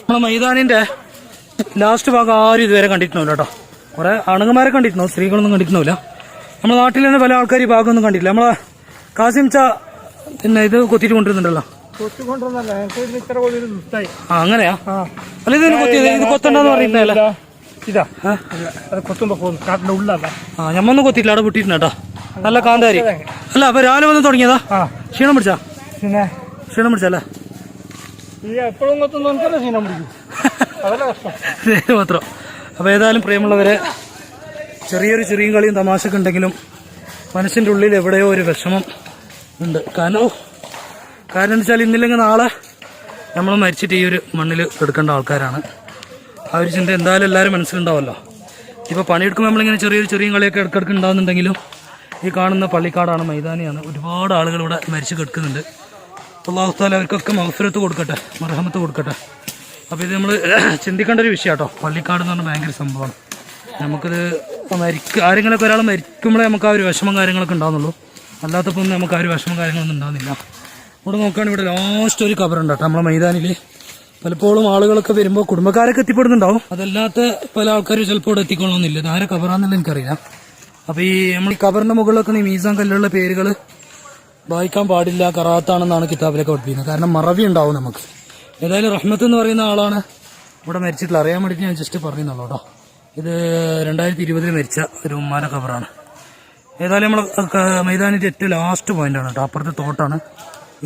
നമ്മളെ മൈതാനിന്റെ ലാസ്റ്റ് ഭാഗം ആരും ഇതുവരെ കണ്ടിട്ടുണ്ടാവില്ല കേട്ടോ. കുറെ ആണുങ്ങന്മാരെ കണ്ടിട്ടുണ്ടാവും, സ്ത്രീകളൊന്നും കണ്ടിട്ടുണ്ടാവില്ല. നമ്മുടെ നാട്ടിൽ തന്നെ പല ആൾക്കാർ ഈ ഭാഗമൊന്നും കണ്ടിട്ടില്ല. നമ്മളെ കാസിം ചാ പിന്നെ ഇത് കൊത്തിയിട്ട് കൊണ്ടിരുന്നുണ്ടല്ലോ. അങ്ങനെയാ? അല്ല ഇത് കൊത്തിയത്, ഇത് കൊത്തണ്ടെന്ന് പറയുന്നതല്ല. ഇതാ കൊത്തുമ്പോ കാട്ടിന്റെ ഉള്ളല്ല. ഞമ്മൊന്നും കൊത്തിയില്ല, അവിടെ പൊട്ടിയിട്ടുണ്ട് കേട്ടോ. നല്ല കാന്താരി അല്ല. അപ്പൊ രാവിലെ വന്ന് തുടങ്ങിയതാ. ക്ഷീണം പിടിച്ചാ? പിന്നെ ക്ഷീണം പിടിച്ചല്ലേ? എപ്പോഴും കൊത്തുന്ന ക്ഷീണം പിടിക്കും, അതല്ല കഷ്ടം മാത്രം. അപ്പൊ ഏതായാലും പ്രിയമുള്ളവരെ, ചെറിയൊരു ചെറിയ കളിയും തമാശക്ക് ഉണ്ടെങ്കിലും മനസ്സിന്റെ ഉള്ളിൽ എവിടെയോ ഒരു വിഷമം ഉണ്ട്. കാരണം എന്താ വെച്ചാൽ ഇന്നില്ലെങ്കിൽ നാളെ നമ്മൾ മരിച്ചിട്ട് ഈ ഒരു മണ്ണിൽ എടുക്കേണ്ട ആൾക്കാരാണ്. ആ ഒരു ചിന്ത എന്തായാലും എല്ലാവരും മനസ്സിലുണ്ടാവുമല്ലോ. ഇപ്പോൾ പണിയെടുക്കുമ്പോൾ നമ്മളിങ്ങനെ ചെറിയ കളിയൊക്കെ ഇടയ്ക്കിടയ്ക്ക് ഉണ്ടാകുന്നുണ്ടെങ്കിലും ഈ കാണുന്ന പള്ളിക്കാടാണ്, മൈതാനിയാണ്. ഒരുപാട് ആളുകൾ ഇവിടെ മരിച്ചു കിടക്കുന്നുണ്ട്. അല്ലാഹു തആല അവർക്കൊക്കെ മഗ്ഫിറത്ത് കൊടുക്കട്ടെ, മർഹമത്ത് കൊടുക്കട്ടെ. അപ്പോൾ ഇത് നമ്മൾ ചിന്തിക്കേണ്ട ഒരു വിഷയം കേട്ടോ. പള്ളിക്കാട് എന്ന് പറഞ്ഞാൽ ഭയങ്കര സംഭവമാണ്. നമുക്കിത് ആരെങ്കിലുമൊക്കെ ഒരാൾ മരിക്കുമ്പോഴേ നമുക്ക് ആ ഒരു വിഷമം കാര്യങ്ങളൊക്കെ ഉണ്ടാകുന്നുള്ളൂ. അല്ലാത്തപ്പോൾ ഒന്നും നമുക്ക് ആ ഒരു വിഷമം കാര്യങ്ങളൊന്നും ഉണ്ടാകുന്നില്ല. ഇവിടെ നോക്കുകയാണെങ്കിൽ ഇവിടെ ലാസ്റ്റ് ഒരു കബറുണ്ട് കേട്ടോ നമ്മളെ മൈതാനിൽ. പലപ്പോഴും ആളുകളൊക്കെ വരുമ്പോൾ കുടുംബക്കാരൊക്കെ എത്തിപ്പെടുന്നുണ്ടാവും. അതല്ലാത്ത പല ആൾക്കാരും ചിലപ്പോൾ ഇവിടെ എത്തിക്കൊള്ളണമെന്നില്ല. ഇത് ആരെ കബറാന്നുള്ളത് എനിക്കറിയില്ല. അപ്പോൾ ഈ നമ്മൾ ഈ കബറിന്റെ മുകളിലൊക്കെ ഈ മീസാൻ കല്ലുള്ള പേരുകൾ വായിക്കാൻ പാടില്ല, കറാത്താണെന്നാണ് കിതാബിലൊക്കെ പഠിപ്പിക്കുന്നത്. കാരണം മറവി ഉണ്ടാവും നമുക്ക്. ഏതായാലും റഹ്മത്ത് എന്ന് പറയുന്ന ആളാണ് ഇവിടെ മരിച്ചിട്ടില്ല. അറിയാൻ വേണ്ടിയിട്ട് ഞാൻ ജസ്റ്റ് പറയുന്നുള്ളൂ കേട്ടോ. ഇത് 2020 മരിച്ച ഒരു ഉമ്മാന്റെ കബറാണ്. ഏതായാലും നമ്മൾ മൈതാനിന്റെ ഏറ്റവും ലാസ്റ്റ് പോയിന്റാണ് കേട്ടോ. അപ്പുറത്തെ തോട്ടാണ്,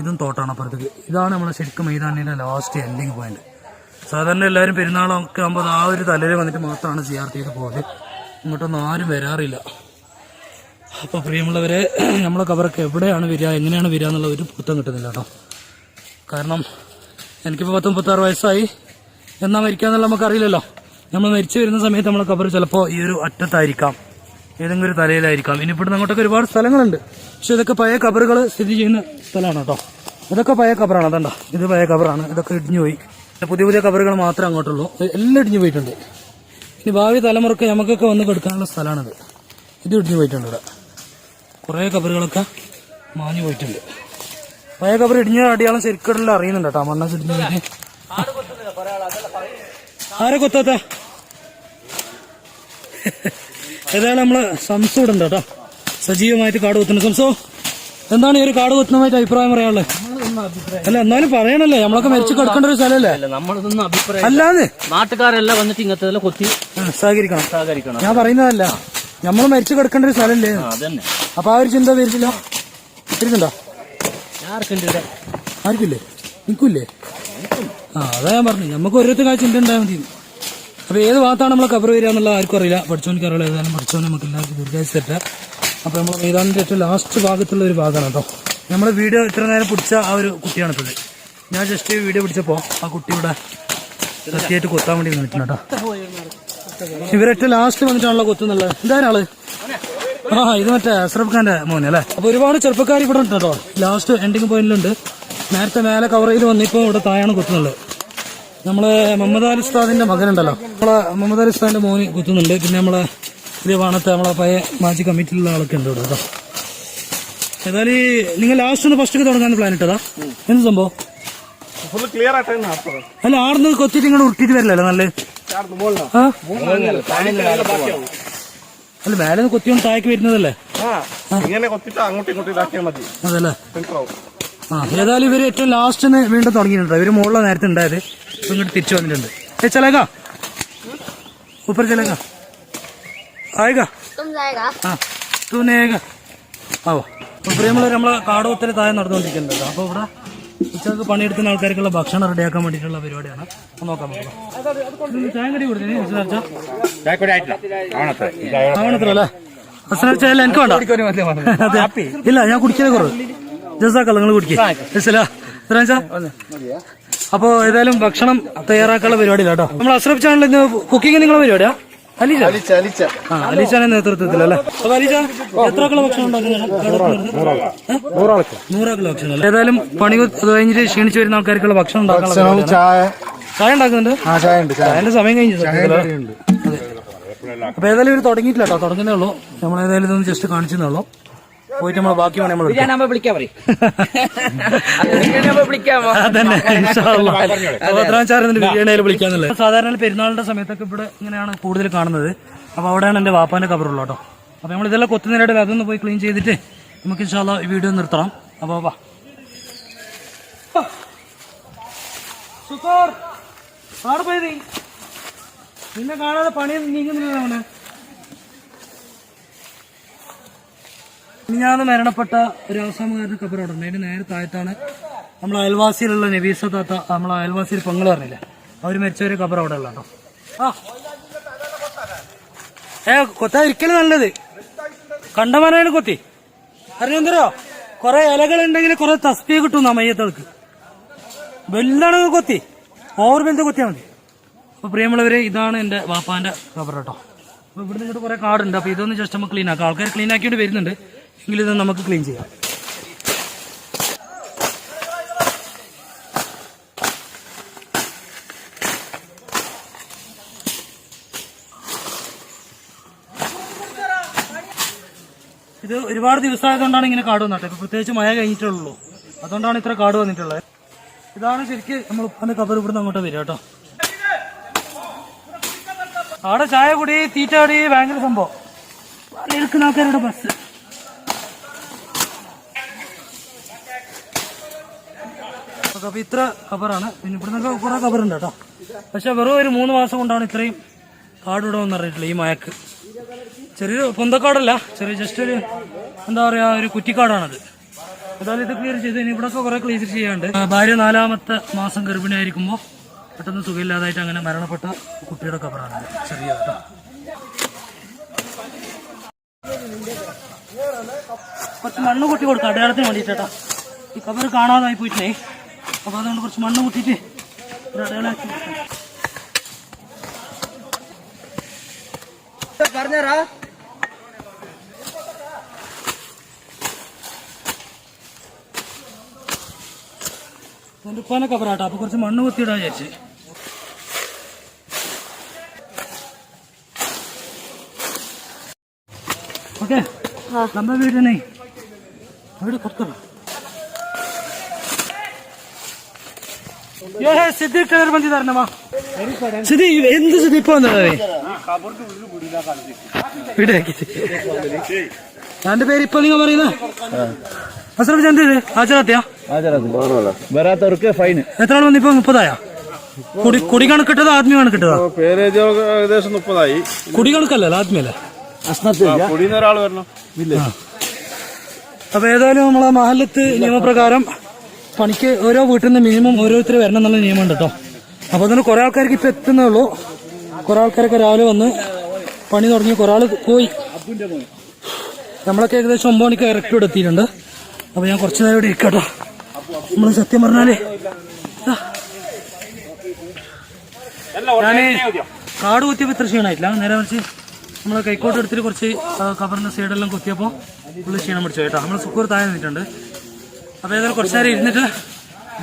ഇതും തോട്ടാണ് അപ്പുറത്തേക്ക്. ഇതാണ് നമ്മളെ ശരിക്കും മൈതാനിയുടെ ലാസ്റ്റ് എൻഡിങ് പോയിന്റ്. സാധാരണ എല്ലാവരും പെരുന്നാളൊക്കെ ആകുമ്പോൾ ആ ഒരു തലയിൽ വന്നിട്ട് മാത്രമാണ് സിയാർത്ത് ചെയ്ത് പോകല്. ഇങ്ങോട്ടൊന്നും ആരും വരാറില്ല. അപ്പോൾ പ്രിയമുള്ളവരെ, നമ്മളെ കബറൊക്കെ എവിടെയാണ് വരിക, എങ്ങനെയാണ് വരിക എന്നുള്ള ഒരു പുത്തം കിട്ടുന്നില്ല കേട്ടോ. കാരണം എനിക്കിപ്പോൾ 36 വയസ്സായി. എന്നാ മരിക്കാന്നുള്ള നമുക്കറിയില്ലല്ലോ. നമ്മൾ മരിച്ചു വരുന്ന സമയത്ത് നമ്മളെ കബർ ചിലപ്പോൾ ഈ ഒരു അറ്റത്തായിരിക്കാം, ഏതെങ്കിലും ഒരു തലയിലായിരിക്കാം. ഇനി ഇവിടുന്ന് അങ്ങോട്ടൊക്കെ ഒരുപാട് സ്ഥലങ്ങളുണ്ട്. പക്ഷെ ഇതൊക്കെ പഴയ കബറുകൾ സ്ഥിതി ചെയ്യുന്ന സ്ഥലമാണ് കേട്ടോ. ഇതൊക്കെ പഴയ കബറാണ്. അതണ്ട, ഇത് പഴയ കബറാണ്. ഇതൊക്കെ ഇടിഞ്ഞു പോയി. പുതിയ കബറുകൾ മാത്രമേ അങ്ങോട്ടുള്ളൂ. എല്ലാം ഇടിഞ്ഞു പോയിട്ടുണ്ട്. ഇനി ഭാവി തലമുറക്ക് നമുക്കൊക്കെ വന്ന് കൊടുക്കാനുള്ള സ്ഥലമാണിത്. ഇത് ഇടിഞ്ഞു പോയിട്ടുണ്ട്. ഇവിടെ കുറേ കബറുകളൊക്കെ മാഞ്ഞു പോയിട്ടുണ്ട്. പഴയ കബർ ഇടിഞ്ഞ അടിയാളം ശരിക്കും അറിയുന്നുണ്ട് കേട്ടോ. മണ്ണൊക്കെ ഇടിഞ്ഞു പോയിട്ട് ആരെ കൊത്താത്ത ഏതായാലും നമ്മള് സംസു ഇവിടെ ഉണ്ട് കേട്ടോ. സജീവമായിട്ട് കാട് കൊത്തുന്നു. സംസോ, എന്താണ് ഈ ഒരു കാട് കൊത്തുന്നതായിട്ട് അഭിപ്രായം പറയാനുള്ളത്? അല്ല എന്നാലും പറയണല്ലേ, നമ്മളൊക്കെ മരിച്ചു കിടക്കേണ്ട ഒരു സ്ഥലമല്ലേ? നമ്മളതൊന്നും അഭിപ്രായം അല്ലാതെ നാട്ടുകാരെല്ലാം വന്നിട്ട് ഇങ്ങനത്തെ കൊത്തി സഹകരിക്കണം. ഞാൻ പറയുന്നതല്ല, നമ്മൾ മരിച്ചു കിടക്കേണ്ട ഒരു സ്ഥലമല്ലേ? അതന്നെ. അപ്പൊ ആ ഒരു ചിന്ത വരുന്നില്ല. വരുന്നുണ്ടോ? ആർക്കുണ്ട്? ആർക്കില്ലേ? നിൽക്കൂല്ലേ? അതാ ഞാൻ പറഞ്ഞു, നമുക്ക് ഓരോരുത്തർ ആ ചിന്ത ഉണ്ടായാൽ മതി. അപ്പൊ ഏത് ഭാഗത്താണ് നമ്മളെ കബർ വരിക എന്നുള്ള ആർക്കും അറിയില്ല. പഠിച്ചോനിക്ക് അറിയില്ല. ഏതായാലും പഠിച്ചോനെ നമുക്ക് എല്ലാവർക്കും ദീർഘായുസ് തരട്ടെ. അപ്പൊ നമ്മൾ മൈതാനിന്റെ ഏറ്റവും ലാസ്റ്റ് ഭാഗത്തുള്ള ഒരു ഭാഗമാണ് കേട്ടോ. നമ്മുടെ വീഡിയോ ഇത്ര നേരം പിടിച്ച ആ ഒരു കുട്ടിയാണിപ്പോൾ. ഞാൻ ജസ്റ്റ് വീഡിയോ പിടിച്ചപ്പോൾ ആ കുട്ടി ഇവിടെ കത്തിയായിട്ട് കൊത്താൻ വേണ്ടി നിന്നിട്ടുണ്ട് കേട്ടോ. ഇവരേറ്റവും ലാസ്റ്റ് വന്നിട്ടാണല്ലോ കൊത്തുന്നുള്ളത്. എന്തായാലും ആള് ഇത് മറ്റേ അഷ്റഫ് ഖാന്റെ മോനെ അല്ലേ? അപ്പൊ ഒരുപാട് ചെറുപ്പക്കാർ ഇവിടെ ഉണ്ട് കേട്ടോ. ലാസ്റ്റ് എൻഡിങ് പോയിന്റിലുണ്ട്. നേരത്തെ മേലെ കവറയിൽ വന്നിപ്പോ ഇവിടെ താഴാണ് കൊത്തുന്നുള്ളത്. നമ്മളെ മുഹമ്മദ് അലി ഉസ്താദിന്റെ മകനുണ്ടല്ലോ, നമ്മളെ മുഹമ്മദ് അലി ഉസ്താദിന്റെ മോന് കുത്തുന്നുണ്ട്. പിന്നെ നമ്മളെ വലിയ വാണത്തെ നമ്മളെ പഴയ മാജി കമ്മിറ്റിയിലുള്ള ആളൊക്കെ ഉണ്ട് ഇവിടെ കേട്ടോ. ഏതായാലും നിങ്ങൾ ലാസ്റ്റ് ഒന്ന് ഫസ്റ്റ് തുടങ്ങാൻ പ്ലാൻ ഇട്ടതാ? എന്ത് സംഭവം? അല്ല, ആടുന്ന് കൊത്തിട്ട് ഇങ്ങോട്ട് ഉരുട്ടിട്ട് വരില്ലല്ലോ നല്ല. അല്ല, മേലെ കൊത്തിയോണ്ട് താഴേക്ക് വരുന്നതല്ലേ? അതല്ലേ? ഏതായാലും ഇവര് ഏറ്റവും ലാസ്റ്റ് വീണ്ടും തുടങ്ങിയിട്ടുണ്ട്. ഇവര് മുകളിലെ നേരത്തെ ഉണ്ടായത് ഇപ്പൊ ഇങ്ങോട്ട് തിരിച്ചു വന്നിട്ടുണ്ട്. ചലേഗാ ऊपर चलेगा आएगा तुम जाएगा हाँ तूने आएगा आओ. പ്രിയമുള്ളവർ, നമ്മളെ കാടോത്തിൽ താഴെ നടന്നുകൊണ്ടിരിക്കുന്നുണ്ട്. അപ്പോൾ ഇവിടെ ഉച്ചക്ക് പണിയെടുക്കുന്ന ആൾക്കാർക്കുള്ള ഭക്ഷണം റെഡിയാക്കാൻ വേണ്ടിയിട്ടുള്ള പരിപാടിയാണ്. നോക്കാൻ പറ്റും. ചായ കടി കൊടുത്തേ ആവണത്രല്ലേ? അസനച്ചായാലും എനിക്ക് വേണ്ട. ഇല്ല, ഞാൻ കുടിക്കുന്നത് കുറവ്. ജസാക്കല്ല, നിങ്ങൾ കുടിക്കുക. അപ്പോ ഏതായാലും ഭക്ഷണം തയ്യാറാക്കാനുള്ള പരിപാടിയില്ല കേട്ടോ. നമ്മൾ അസ്രഫ് ചാനലിൽ കുക്കിംഗ് നിങ്ങളെ പരിപാടിയാ? അലീജ ആ അലീജാന്റെ നേതൃത്വത്തിൽ അല്ലേ? അപ്പൊ അലീജ എത്ര കിലോ ഭക്ഷണം ഉണ്ടാക്കുന്നത്? 100 ഭക്ഷണം അല്ലേ? ഏതായാലും പണി കഴിഞ്ഞിട്ട് ക്ഷീണിച്ചു വരുന്ന ആൾക്കാർക്കുള്ള ഭക്ഷണം ഉണ്ടാക്കാനുള്ള ചായ ഉണ്ടാക്കുന്നുണ്ട്. ചായന്റെ സമയം കഴിഞ്ഞു. അപ്പൊ ഏതായാലും ഇവർ തുടങ്ങിയിട്ടില്ല കേട്ടോ, തുടങ്ങുന്നേ ഉള്ളൂ. നമ്മളേതായാലും ഇതൊന്ന് ജസ്റ്റ് കാണിച്ചേ ഉള്ളൂ. പോയിട്ട് നമ്മൾ ബാക്കി വേണം നമ്മൾ ബിരിയാണിയിൽ വിളിക്കാന്നുള്ളത്. സാധാരണ പെരുന്നാളിന്റെ സമയത്തൊക്കെ ഇവിടെ ഇങ്ങനെയാണ് കൂടുതൽ കാണുന്നത്. അപ്പൊ അവിടെയാണ് എന്റെ വാപ്പാന്റെ കബറുള്ളൂ കേട്ടോ. അപ്പൊ നമ്മൾ ഇതെല്ലാം കൊത്തുന്നതിനിടയിൽ അതൊന്ന് പോയി ക്ലീൻ ചെയ്തിട്ട് നമുക്ക് ഇൻഷാ അല്ലാഹ് ഈ വീഡിയോ നിർത്തണം. അപ്പൊ വാ നിന്നെ കാണാതെ പണിയൊന്നും നീങ്ങുന്നില്ല. അവന് മിനിഞ്ഞാന്ന് മരണപ്പെട്ട ഒരു ആസാമുകാരുടെ കബർ അവിടെ ഉണ്ട്. അതിന്റെ നേരെ താഴത്താണ് നമ്മളെ അയൽവാസിയിലുള്ള നബീസ താത്ത, നമ്മളെ അയൽവാസിയിൽ പെങ്ങൾ പറഞ്ഞില്ല, അവർ മരിച്ചവരെ കബർ അവിടെ ഉള്ള കേട്ടോ. കൊത്താതിരിക്കലും നല്ലത്. കണ്ടമാനാണ് കൊത്തി അറിഞ്ഞെന്തരോ, കുറെ ഇലകളുണ്ടെങ്കിൽ കുറെ തസ്ബീഹ് കിട്ടും മയ്യത്തൾക്ക്. വലുതാണെങ്കിൽ കൊത്തി, ഓവർ വലുത് കൊത്തിയാൽ മതി. അപ്പൊ പ്രിയമുള്ളവരെ, ഇതാണ് എന്റെ വാപ്പാന്റെ കബർ കേട്ടോ. അപ്പൊ ഇവിടുന്ന് ഇങ്ങോട്ട് കുറെ കാടുണ്ട്. അപ്പൊ ഇതൊന്ന് ജസ്റ്റ് നമുക്ക് ക്ലീൻ ആക്കാം. ആൾക്കാർ ക്ലീൻ ആക്കിയിട്ട് വരുന്നുണ്ട്, എങ്കിലും ഇത് നമുക്ക് ക്ലീൻ ചെയ്യാം. ഇത് ഒരുപാട് ദിവസമായതുകൊണ്ടാണ് ഇങ്ങനെ കാട് വന്നിട്ട്. ഇപ്പൊ പ്രത്യേകിച്ച് മഴ കഴിഞ്ഞിട്ടുള്ളൂ, അതുകൊണ്ടാണ് ഇത്ര കാട് വന്നിട്ടുള്ളത്. ഇതാണ് ശരിക്ക് നമ്മൾ ഉപ്പാന്റെ കബർ ഇവിടുന്ന് അങ്ങോട്ട് വരിക കേട്ടോ. അവിടെ ചായ കുടി തീറ്റാടി ഭയങ്കര സംഭവം. പലയിടക്കുന്ന ആൾക്കാരുടെ ബസ്. അപ്പൊ ഇത്ര കബറാണ്. പിന്നെ ഇവിടുന്നൊക്കെ കുറെ കബറുണ്ട് കേട്ടോ. പക്ഷെ വെറും ഒരു 3 മാസം കൊണ്ടാണ് ഇത്രയും കാട് ഇവിടെ വന്ന് അറിയിട്ടില്ല ഈ മഴക്ക്. ചെറിയൊരു പൊന്തക്കാടല്ല, ചെറിയ ജസ്റ്റ് ഒരു എന്താ പറയാ, ഒരു കുറ്റിക്കാടാണത്. അതായത് ഇത് ക്ലിയർ ചെയ്ത് ഇവിടെയൊക്കെ കുറെ ക്ലിയർ ചെയ്യാണ്ട്. ഭാര്യ 4ാമത്തെ മാസം ഗർഭിണിയായിരിക്കുമ്പോൾ പെട്ടെന്ന് സുഖമില്ലാതായിട്ട് അങ്ങനെ മരണപ്പെട്ട കുട്ടിയുടെ കബറാണ് ചെറിയ കേട്ടോ. കുറച്ച് മണ്ണ് കൂട്ടി കൊടുക്കാം അടയാളത്തിന് വേണ്ടിയിട്ടാ. ഈ കബർ കാണാതായി പോയിട്ടേ, അപ്പൊ അതുകൊണ്ട് കുറച്ച് മണ്ണ് കൂട്ടിയിട്ട് ഒരു അടയാളാക്കി പറഞ്ഞാ. എന്റെ ഉപ്പാനെ കബറാട്ടോ. അപ്പൊ കുറച്ച് മണ്ണ് കുത്തിയിടാൻ വിചാരിച്ച്. ഓക്കെ, നമ്മുടെ വീട് തന്നെ അവിടെ കൊടുക്കണം. സിദ്ധി കളർ ബന്ധി തരണമാ. സിദ്ധി എന്ത് സിദ്ധി ഇപ്പൊ വന്നേ വീടാക്കി. എന്റെ പേര് ഇപ്പൊ നിങ്ങൾ പറയുന്ന അസറഫ് ചന്ത് ഹാജരാത്തിയാ? വരാത്തവർക്ക് ഫൈൻ. എത്ര ആൾ വന്നു ഇപ്പൊ? 30ആയാ? കുടി കണക്കിട്ടതോ ആത്മീയ കണക്കിട്ടതോ? ഏകദേശം 30ആയി. കുടി കണക്കല്ലല്ലോ, ആത്മീയല്ലേ? ഒരാൾ വരണം. അപ്പൊ ഏതായാലും നമ്മളെ മഹല്ലത്ത് നിയമപ്രകാരം പണിക്ക് ഓരോ വീട്ടിൽ നിന്ന് മിനിമം ഓരോരുത്തർ വരണം എന്നുള്ള നിയമമുണ്ട് കേട്ടോ. അപ്പൊ അതിന് കുറെ ആൾക്കാർക്ക് ഇപ്പൊ എത്തുന്നേ ഉള്ളൂ. കുറെ ആൾക്കാരൊക്കെ രാവിലെ വന്ന് പണി തുടങ്ങി, കുറെ ആള് പോയി. നമ്മളൊക്കെ ഏകദേശം 9 മണിക്ക് കറക്റ്റ് ഇവിടെ എത്തിയിട്ടുണ്ട്. അപ്പൊ ഞാൻ കുറച്ചു നേരം ഇവിടെ ഇരിക്കട്ടോ. നമ്മള് സത്യം പറഞ്ഞാല് ഞാന് കാട് കുത്തിയപ്പോ ഇത്ര ക്ഷീണമായിട്ടില്ല. നേരെ മറിച്ച് നമ്മള് കൈക്കോട്ട് എടുത്തിട്ട് കുറച്ച് കബറിന്റെ സൈഡെല്ലാം കുത്തിയപ്പോ ഉള്ള ക്ഷീണം പിടിച്ചു കേട്ടോ. നമ്മള് സുക്കൂർ താഴെ നിന്നിട്ടുണ്ട്. അപ്പൊ ഏതായാലും കുറച്ചു നേരം ഇരുന്നിട്ട്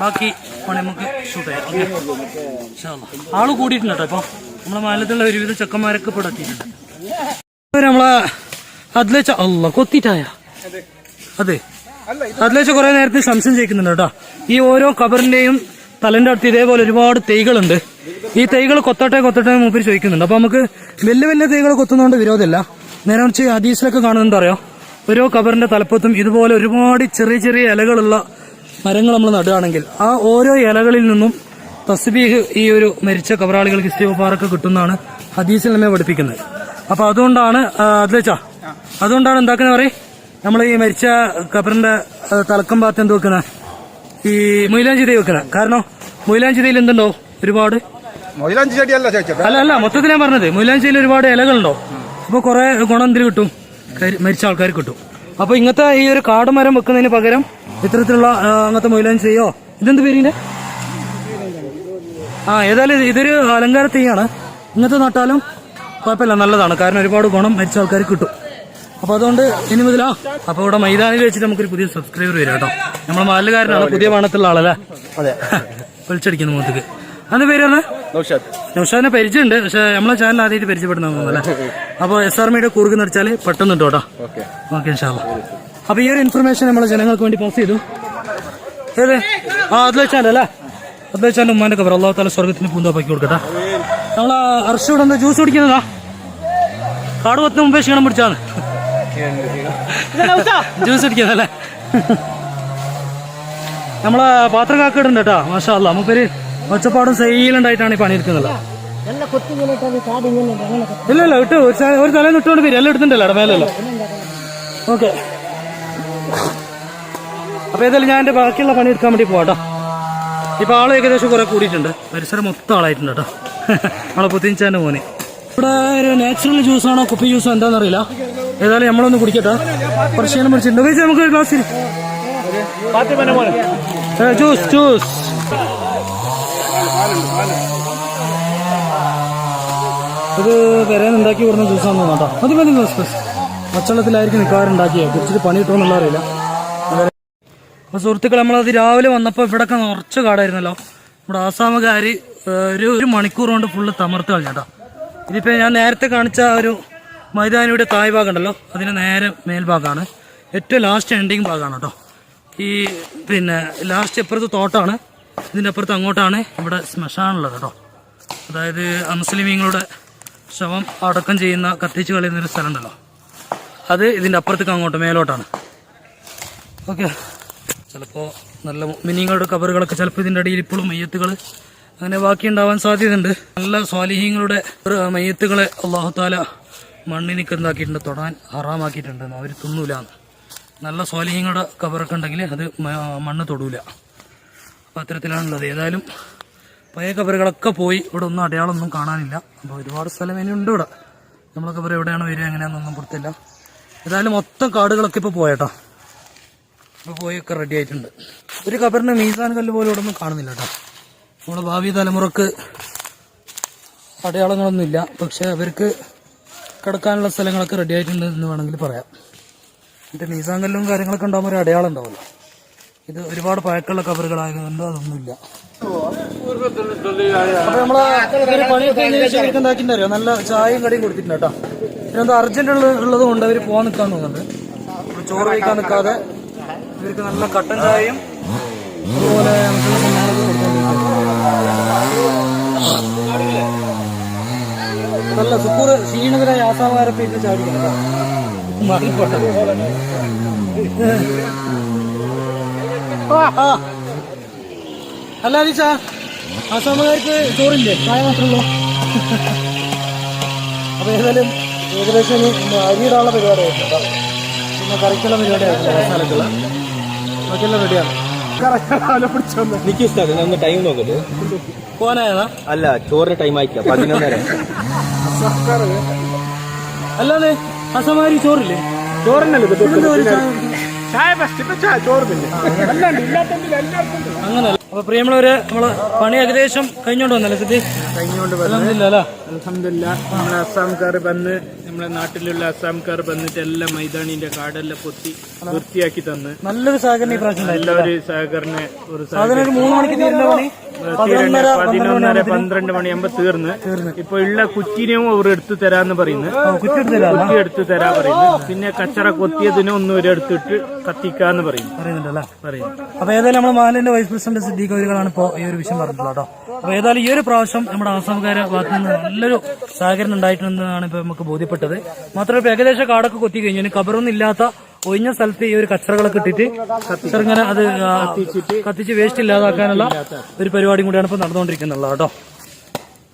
ബാക്കി പണി നമുക്ക് ഷൂട്ട് ചെയ്യാം. ഓക്കെ, ആള് കൂടിയിട്ടുണ്ട് കേട്ടോ. ഇപ്പൊ നമ്മളെ മാലത്തുള്ള ഒരുവിധ ചെക്കന്മാരൊക്കെ ഇപ്പൊ എത്തിയിട്ടുണ്ട്. നമ്മളെ അതിലേച്ച അല്ല കൊത്തിട്ടായ അതെ അതിലേച്ച കുറെ നേരത്തെ സംശയം ചോദിക്കുന്നുണ്ട് കേട്ടോ. ഈ ഓരോ കബറിന്റെയും തലന്റെ അടുത്ത് ഇതേപോലെ ഒരുപാട് തൈകളുണ്ട്. ഈ തൈകൾ കൊത്തട്ടെ മൂപ്പര് ചോദിക്കുന്നുണ്ട്. അപ്പൊ നമുക്ക് വലിയ വലിയ തൈകൾ കൊത്തുന്നതുകൊണ്ട് വിരോധമില്ല. നേരെ മറിച്ച് ഹദീസിലൊക്കെ കാണുന്നുണ്ട് അറിയോ, ഓരോ കബറിന്റെ തലപ്പത്തും ഇതുപോലെ ഒരുപാട് ചെറിയ ചെറിയ ഇലകളുള്ള മരങ്ങൾ നമ്മൾ നടുകയാണെങ്കിൽ ആ ഓരോ ഇലകളിൽ നിന്നും തസ്ബീഹ് ഈ ഒരു മരിച്ച കബറാളികൾക്ക് ഇസ്തിഗ്ഫാറൊക്കെ കിട്ടുന്നതാണ് ഹദീസിൽ നമ്മെ പഠിപ്പിക്കുന്നത്. അപ്പൊ അതുകൊണ്ടാണ് അതുകൊണ്ടാണ് എന്താക്കുന്ന പറയും, നമ്മൾ ഈ മരിച്ച കബറിന്റെ തലക്കം ഭാഗത്ത് എന്ത് വെക്കുന്ന ഈ മൊയിലാഞ്ചി തൈ വെക്കുന്ന. കാരണം മൊയിലാഞ്ചി തൈയിൽ എന്തുണ്ടോ ഒരുപാട് അല്ല മൊത്തത്തിൽ ഞാൻ പറഞ്ഞത് മൊയിലാഞ്ചിയിൽ ഒരുപാട് ഇലകളുണ്ടോ. അപ്പൊ കുറെ ഗുണം എന്തിന് കിട്ടും, മരിച്ച ആൾക്കാർ കിട്ടും. അപ്പൊ ഇങ്ങനത്തെ ഈ ഒരു കാടുമരം വെക്കുന്നതിന് പകരം ഇത്തരത്തിലുള്ള അങ്ങനത്തെ മൊയിലാഞ്ചി തൈയോ, ഇതെന്ത് പേരിന്റെ ഏതായാലും ഇതൊരു അലങ്കാര തൈയാണ്. ഇങ്ങനത്തെ നട്ടാലും കുഴപ്പമില്ല, നല്ലതാണ്. കാരണം ഒരുപാട് ഗുണം മരിച്ച ആൾക്കാർ കിട്ടും. അപ്പോൾ അതുകൊണ്ട് ഇനി മുതലാ അപ്പോൾ ഇവിടെ മൈതാനിൽ വെച്ചിട്ട് നമുക്കൊരു പുതിയ സബ്സ്ക്രൈബർ വരും കേട്ടോ. നമ്മളെ മാലുകാരനാണ്, പുതിയ പണത്തുള്ള ആളല്ലേ. അതെ, വിളിച്ചടിക്കുന്നു മുഖത്തേക്ക്. അതിന്റെ പേരാണ് നൗഷാദിനെ പരിചയമുണ്ട്, പക്ഷെ നമ്മളെ ചാനൽ ആദ്യമായിട്ട് പരിചയപ്പെടുന്നതല്ലേ. അപ്പോൾ SRMയുടെ കൂർഗ് നടിച്ചാൽ പെട്ടെന്ന് കിട്ടും കേട്ടോ. ഓക്കെ ഇൻഷാല്ലാ. അപ്പൊ ഈ ഒരു ഇൻഫർമേഷൻ നമ്മളെ ജനങ്ങൾക്ക് വേണ്ടി പാസ് ചെയ്തു. ഏത് അതിലെച്ചാലല്ലേ, അതിലെച്ചാലും ഉമ്മാന്റെ കവർ അള്ളാഹു താല സ്വർഗത്തിന് പൂന്തോപ്പാക്കി കൊടുക്കട്ടെ. നമ്മളെ അർഷോടെ എന്താ ജ്യൂസ് കുടിക്കുന്നതാ? കാട് കൊത്തിന് മുമ്പേ ക്ഷീണം പിടിച്ചാണ് ജ്യൂസ് കുടിക്കുന്നല്ലേ. നമ്മളെ പാത്രക്കാക്കിടുണ്ട് കേട്ടോ. മാഷാ അല്ലാ, മൂപ്പര് ഒച്ചപ്പാടും സൈലണ്ടായിട്ടാണ് ഈ പണിയെടുക്കുന്നത്. ഇല്ല ഇട്ടു ഒരു തലേന്ന് ഇട്ടുകൊണ്ട് വരും. എല്ലാം എടുത്തിട്ടല്ലോ അവിടെ മേലല്ലോ. ഓക്കെ, അപ്പൊ ഏതായാലും ഞാൻ എന്റെ ബാക്കിയുള്ള പണി എടുക്കാൻ വേണ്ടി പോവാട്ടോ. ഇപ്പൊ ആള് ഏകദേശം കുറെ കൂടിയിട്ടുണ്ട്, പരിസരം മൊത്തം ആളായിട്ടുണ്ട് കേട്ടോ. നമ്മളെ പുത്തിഞ്ചാന്റെ മോനെ ഇവിടെ ഒരു നാച്ചുറൽ ജ്യൂസാണോ കുപ്പി ജ്യൂസോ എന്താണെന്നറിയില്ല. ഏതായാലും നമ്മളൊന്ന് കുടിക്കട്ടെ. കുറച്ച് ക്ഷീണം പിടിച്ചിട്ടുണ്ട്. ഉപയോഗിച്ച് നമുക്ക് ഒരു ഗ്ലാസ് ജ്യൂസ്. ഇത് പെരേന്ന് ഉണ്ടാക്കി കൊടുക്കുന്ന ജ്യൂസാണെന്ന് കേട്ടോ. മതി പച്ചവെള്ളത്തിലായിരിക്കും മിക്കവാറുണ്ടാക്കിയത്. കുറിച്ചിട്ട് പണി കിട്ടുമെന്നുള്ള അറിയില്ല. അപ്പൊ സുഹൃത്തുക്കൾ, നമ്മളത് രാവിലെ വന്നപ്പോൾ ഇവിടെയൊക്കെ നിറച്ച് കാടായിരുന്നല്ലോ. നമ്മുടെ ആസാമുകാര് ഒരു മണിക്കൂർ കൊണ്ട് ഫുള്ള് തമർത്ത് കളഞ്ഞാട്ടോ. ഇതിപ്പോ ഞാൻ നേരത്തെ കാണിച്ച ഒരു മൈതാനിയുടെ തായ് ഭാഗം ഉണ്ടല്ലോ, അതിന്റെ നേരെ മേൽഭാഗമാണ്, ഏറ്റവും ലാസ്റ്റ് എൻഡിങ് ഭാഗമാണ് കേട്ടോ. ഈ പിന്നെ ലാസ്റ്റ് അപ്പുറത്ത് തോട്ടാണ്, ഇതിൻ്റെ അപ്പുറത്ത് അങ്ങോട്ടാണ് ഇവിടെ ശ്മശാനുള്ളത് കേട്ടോ. അതായത് അമുസ്ലിമീങ്ങളുടെ ശവം അടക്കം ചെയ്യുന്ന, കത്തിച്ച് കളയുന്നൊരു സ്ഥലം ഉണ്ടല്ലോ, അത് ഇതിൻ്റെ അപ്പുറത്തേക്ക് അങ്ങോട്ട് മേലോട്ടാണ്. ഓക്കെ, ചിലപ്പോൾ നല്ല മിനിങ്ങളുടെ കബറുകളൊക്കെ ചിലപ്പോൾ ഇതിൻ്റെ അടിയിൽ ഇപ്പോഴും മയ്യത്തുകൾ അങ്ങനെ ബാക്കി ഉണ്ടാവാൻ സാധ്യതയുണ്ട്. നല്ല സ്വാലിഹീങ്ങളുടെ മയ്യത്തുകളെ അള്ളാഹു താല മണ്ണിനിക്ക് എന്താക്കിയിട്ടുണ്ട്, തൊടാൻ ഹറാമാക്കിയിട്ടുണ്ട്. അവർ തിന്നൂലാന്ന്. നല്ല സ്വാലിഹീങ്ങളുടെ കബറൊക്കെ ഉണ്ടെങ്കിൽ അത് മണ്ണ് തൊടൂല. അപ്പോൾ അത്തരത്തിലാണുള്ളത്. ഏതായാലും പഴയ കബറുകളൊക്കെ പോയി, ഇവിടെ ഒന്നും അടയാളമൊന്നും കാണാനില്ല. അപ്പോൾ ഒരുപാട് സ്ഥലം ഇനിയുണ്ട് ഇവിടെ. നമ്മളെ കബർ എവിടെയാണ് വരിക എങ്ങനെയാണെന്നൊന്നും പുറത്തില്ല. ഏതായാലും മൊത്തം കാടുകളൊക്കെ ഇപ്പോൾ പോയേട്ടോ. ഇപ്പോൾ പോയൊക്കെ റെഡി ആയിട്ടുണ്ട്. ഒരു കബറിന് മീസാൻ കല്ല് പോലും ഇവിടെ ഒന്നും കാണുന്നില്ല കേട്ടോ. നമ്മുടെ ഭാവി തലമുറക്ക് അടയാളങ്ങളൊന്നുമില്ല, പക്ഷെ അവർക്ക് കിടക്കാനുള്ള സ്ഥലങ്ങളൊക്കെ റെഡി ആയിട്ടുണ്ട് എന്ന് വേണമെങ്കിൽ പറയാം. എന്നിട്ട് മീസാൻ കല്ലും കാര്യങ്ങളൊക്കെ ഉണ്ടാകുമ്പോൾ ഒരു അടയാളം ഉണ്ടാവുമല്ലോ. ഇത് ഒരുപാട് പഴക്കമുള്ള കബറുകളായതുകൊണ്ട് അതൊന്നുമില്ല. അപ്പൊ നമ്മളെ പണിയൊക്കെ എന്താക്കിണ്ടോ, നല്ല ചായയും കടിയും കൊടുത്തിട്ടുണ്ട് കേട്ടോ. പിന്നെന്താ അർജന്റ് ഉള്ളത് കൊണ്ട് അവർ പോകാൻ നിൽക്കാൻ തോന്നുന്നുണ്ട്. ചോറ് കഴിക്കാൻ നിൽക്കാതെ ഇവർക്ക് നല്ല കട്ടൻ ചായയും അതുപോലെ നല്ല സുക്കൂർ ക്ഷീണിതരായ ആസാമാരൊക്കെ ഇത് ചാടിക്കണം. മാറിപ്പോട്ടെ. അല്ല അലീഷ, ആസാമുകാർക്ക് ചോറില്ലേ, ചായ മാത്രമല്ലോ. അപ്പൊ ഏതായാലും ഏകദേശം അരിയിടാനുള്ള പരിപാടിയായിട്ടുണ്ട്. പിന്നെ കറിക്കുള്ള പരിപാടിയായിട്ടുണ്ട്. മസാലക്കുള്ള ബാക്കിയെല്ലാം റെഡിയാണ്. എനിക്ക് ഇഷ്ടമാണ്. ഞാൻ ടൈം നോക്കട്ടെ. പോകാനായതാ? അല്ല, ചോറിന് ടൈം ആയിട്ടില്ല, 11:30. അല്ലാതെ ആസാമാരി ചോറില്ലേ? ചോറിനല്ലേ ചായ ഫസ്റ്റ്, ചായ ചോറ് പിന്നെ അങ്ങനെ. അപ്പൊ പ്രിയമുള്ളവര്, നമ്മള് പണി ഏകദേശം കഴിഞ്ഞോണ്ട് വന്നല്ലേ സിദ്ധി? കഴിഞ്ഞോണ്ട് അൽഹംദുലില്ലാ. അൽഹംദുലില്ലാ. നമ്മളെ അസ്സാംകാർ വന്ന്, നമ്മളെ നാട്ടിലുള്ള അസ്സാംകാർ വന്നിട്ട് എല്ലാം മൈതാനിന്റെ കാടെല്ലാം പൊത്തി വൃത്തിയാക്കി തന്ന് നല്ലൊരു സഹകരണം ഈ പ്രാവശ്യം നല്ലൊരു സഹകരണ ഒരു സാധനം. ഒരു 3 മണിക്ക് തീരുന്ന പണി 11-12 മണിയാകുമ്പോ തീർന്ന്. ഇപ്പൊ ഉള്ള കുറ്റിനെയും അവർ എടുത്തു തരാന്ന് പറയുന്നു. കുറ്റി എടുത്തു തരാ പറയുന്നു. പിന്നെ കച്ചറ കൊത്തിയതിനെ ഒന്നും ഒരു എടുത്തിട്ട് കത്തിക്കാന്ന് പറയുന്നുണ്ടല്ലേ പറയുന്നു. അപ്പൊ ഏതായാലും നമ്മുടെ മാലിന്റെ വൈസ് പ്രസിഡന്റ് സിദ്ദീഖ് അവരുകളാണ് ഇപ്പോ ഈ ഒരു വിഷയം പറഞ്ഞിട്ടുള്ളത് കേട്ടോ. അപ്പൊ ഏതായാലും ഈ ഒരു പ്രാവശ്യം നമ്മുടെ ആസാമുകാരെ ഭാഗത്ത് നിന്ന് നല്ലൊരു സഹകരണം ഉണ്ടായിട്ടുണ്ടെന്നാണ് ഇപ്പൊ നമുക്ക് ബോധ്യപ്പെട്ടത്. മാത്രമല്ല ഇപ്പൊ ഏകദേശം കാടൊക്കെ കൊത്തി കഴിഞ്ഞു. ഇനി കബറൊന്നും ഇല്ലാത്ത ഒഴിഞ്ഞ സ്ഥലത്ത് ഈ ഒരു കച്ചറകളൊക്കെ ഇട്ടിട്ട് ചെറുങ്ങനെ അത് കത്തിച്ച് വേസ്റ്റ് ഇല്ലാതാക്കാനുള്ള ഒരു പരിപാടിയും കൂടിയാണ് ഇപ്പൊ നടന്നുകൊണ്ടിരിക്കുന്നത് കേട്ടോ.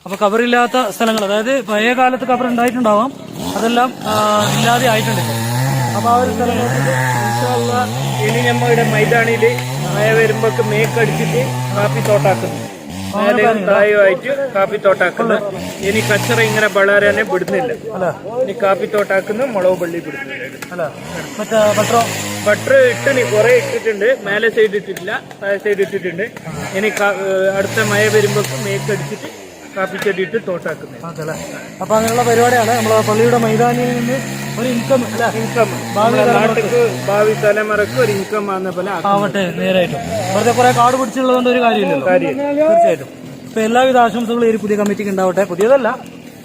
അപ്പൊ കബറില്ലാത്ത സ്ഥലങ്ങൾ, അതായത് പഴയ കാലത്ത് കബർ ഉണ്ടായിട്ടുണ്ടാവാം, അതെല്ലാം ഇല്ലാതെ ആയിട്ടുണ്ട്. അപ്പൊ ആ ഒരു സ്ഥലങ്ങൾക്ക് ഇനി നമ്മളുടെ മൈതാനിയില് മഴ വരുമ്പോ മേക്കടിച്ചിട്ട് കാപ്പി തോട്ടാക്കുന്നു. തായുമായിട്ട് കാപ്പി തോട്ടാക്കുന്നു. ഇനി കച്ചറ ഇങ്ങനെ വളരാനെ വിടുന്നില്ല. ഇനി കാപ്പി തോട്ടാക്കുന്നു, മുളക് പള്ളി വിടുന്നില്ല. ബട്ടർ ഇട്ടിന് കുറെ ഇട്ടിട്ടുണ്ട്. മേലെ സൈഡ് ഇട്ടിട്ടില്ല, താഴെ സൈഡ് ഇട്ടിട്ടുണ്ട്. ഇനി അടുത്ത മഴ വരുമ്പോ മേക്കടിച്ചിട്ട് കാപ്പിച്ചെടിയിട്ട് തോട്ടാക്കുന്നത്. അതല്ലേ. അപ്പൊ അങ്ങനെയുള്ള പരിപാടിയാണ് നമ്മളെ പള്ളിയുടെ മൈതാനിയിൽ നിന്ന് ഒരു ഇൻകം ഇൻകം നാട്ടിക്ക് ഭാവി തലമുറക്ക് ഒരു ഇൻകം ആകുന്ന പോലെ ആവട്ടെ. നേരായിട്ടും വെറുതെ കുറെ കാട് പിടിച്ചുള്ളതുകൊണ്ട് ഒരു കാര്യമില്ലല്ലോ. തീർച്ചയായിട്ടും. അപ്പൊ എല്ലാവിധ ആശംസകളും ഈ ഒരു പുതിയ കമ്മിറ്റിക്ക് ഉണ്ടാവട്ടെ. പുതിയതല്ല,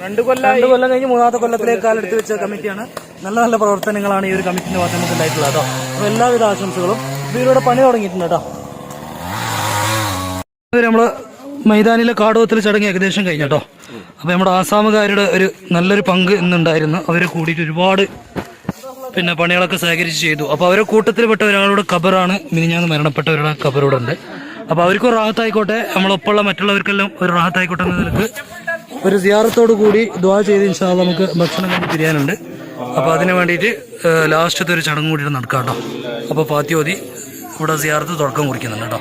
2 കൊല്ലം കഴിഞ്ഞ് 3ാമത്തെ കൊല്ലത്തിലേക്ക് കാലെടുത്ത് വെച്ച കമ്മിറ്റിയാണ്. നല്ല നല്ല പ്രവർത്തനങ്ങളാണ് ഈ ഒരു കമ്മിറ്റിന്റെ ഭാഗത്ത് നമുക്ക് ഉണ്ടായിട്ടുള്ളത് കേട്ടോ. അപ്പൊ എല്ലാവിധ ആശംസകളും. ഇതിലൂടെ പണി തുടങ്ങിയിട്ടുണ്ട് കേട്ടോ. നമ്മള് മൈതാനിലെ കാടുവത്തിൽ ചടങ്ങ് ഏകദേശം കഴിഞ്ഞോ. അപ്പൊ നമ്മുടെ ആസാമുകാരുടെ ഒരു നല്ലൊരു പങ്ക് ഇന്നുണ്ടായിരുന്നു. അവരെ കൂടിയിട്ട് ഒരുപാട് പണികളൊക്കെ ശേഖരിച്ച് ചെയ്തു. അപ്പൊ അവരെ കൂട്ടത്തിൽപ്പെട്ട ഒരാളുടെ ഖബറാണ് മിനിഞ്ഞാന്ന് മരണപ്പെട്ടവരുടെ ഖബറൂടെ ഉണ്ട്. അപ്പൊ അവർക്കും റാഹത്തായിക്കോട്ടെ, നമ്മളൊപ്പമുള്ള മറ്റുള്ളവർക്കെല്ലാം ഒരു റാഹത്തായിക്കോട്ടെ എന്ന നിലക്ക് ഒരു സിയാറത്തോടു കൂടി ദുആ ചെയ്ത് ഇൻഷാ അല്ലാഹ് നമുക്ക് ഭക്ഷണം കഴിഞ്ഞ് പിരിയാനുണ്ട്. അപ്പൊ അതിന് വേണ്ടിയിട്ട് ലാസ്റ്റത്തെ ഒരു ചടങ്ങ് കൂടിയിട്ട് നടക്കാം കേട്ടോ. അപ്പൊ ഫാത്തിഹ ഇവിടെ സിയാറത്ത് തുടക്കം കുറിക്കുന്നുണ്ട് കേട്ടോ.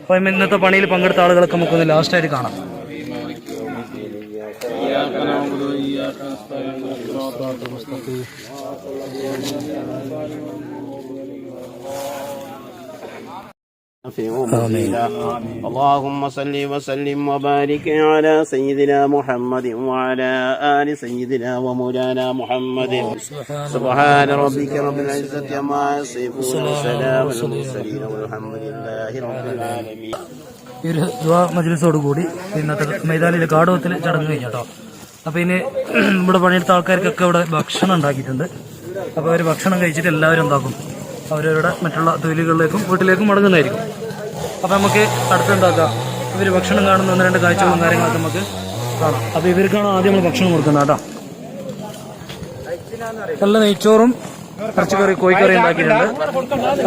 അപ്പൊ ഇന്നത്തെ പണിയിൽ പങ്കെടുത്ത ആളുകളൊക്കെ നമുക്കൊന്ന് ലാസ്റ്റായിട്ട് കാണാം. اللهم صل وسلم وبارك على سيدنا محمد وعلى آل سيدنا ومولانا محمد. سبحان ربك رب العزة عما يصفون وسلام على المرسلين والحمد لله رب العالمين. ഈ ഒരു ദുആ മജ്ലിസോട് കൂടി ഇന്നത്തെ മൈതാനിലെ കാടവത്തിൽ ചടങ്ങ് കഴിഞ്ഞോ. അപ്പൊ ഇനി ഇവിടെ പണിയെടുത്ത ആൾക്കാർക്കൊക്കെ ഇവിടെ ഭക്ഷണം ഉണ്ടാക്കിയിട്ടുണ്ട്. അപ്പൊ അവർ ഭക്ഷണം കഴിച്ചിട്ട് എല്ലാവരും എന്താക്കും, അവരവരുടെ മറ്റുള്ള തൊഴിലുകളിലേക്കും വീട്ടിലേക്കും മടങ്ങുന്നതായിരിക്കും. അപ്പൊ നമുക്ക് അടുത്തുണ്ടാക്കാം. ഇവര് ഭക്ഷണം കാണുന്ന 1-2 കാഴ്ചകളും കാര്യങ്ങളൊക്കെ നമുക്ക് കാണാം. അപ്പൊ ഇവർക്കാണ് ആദ്യം നമ്മൾ ഭക്ഷണം കൊടുക്കുന്നത് കേട്ടോ. നല്ല നെയ്ച്ചോറും ഇറച്ചിക്കറി കോഴിക്കറി ഉണ്ടാക്കിയിട്ടുണ്ട്.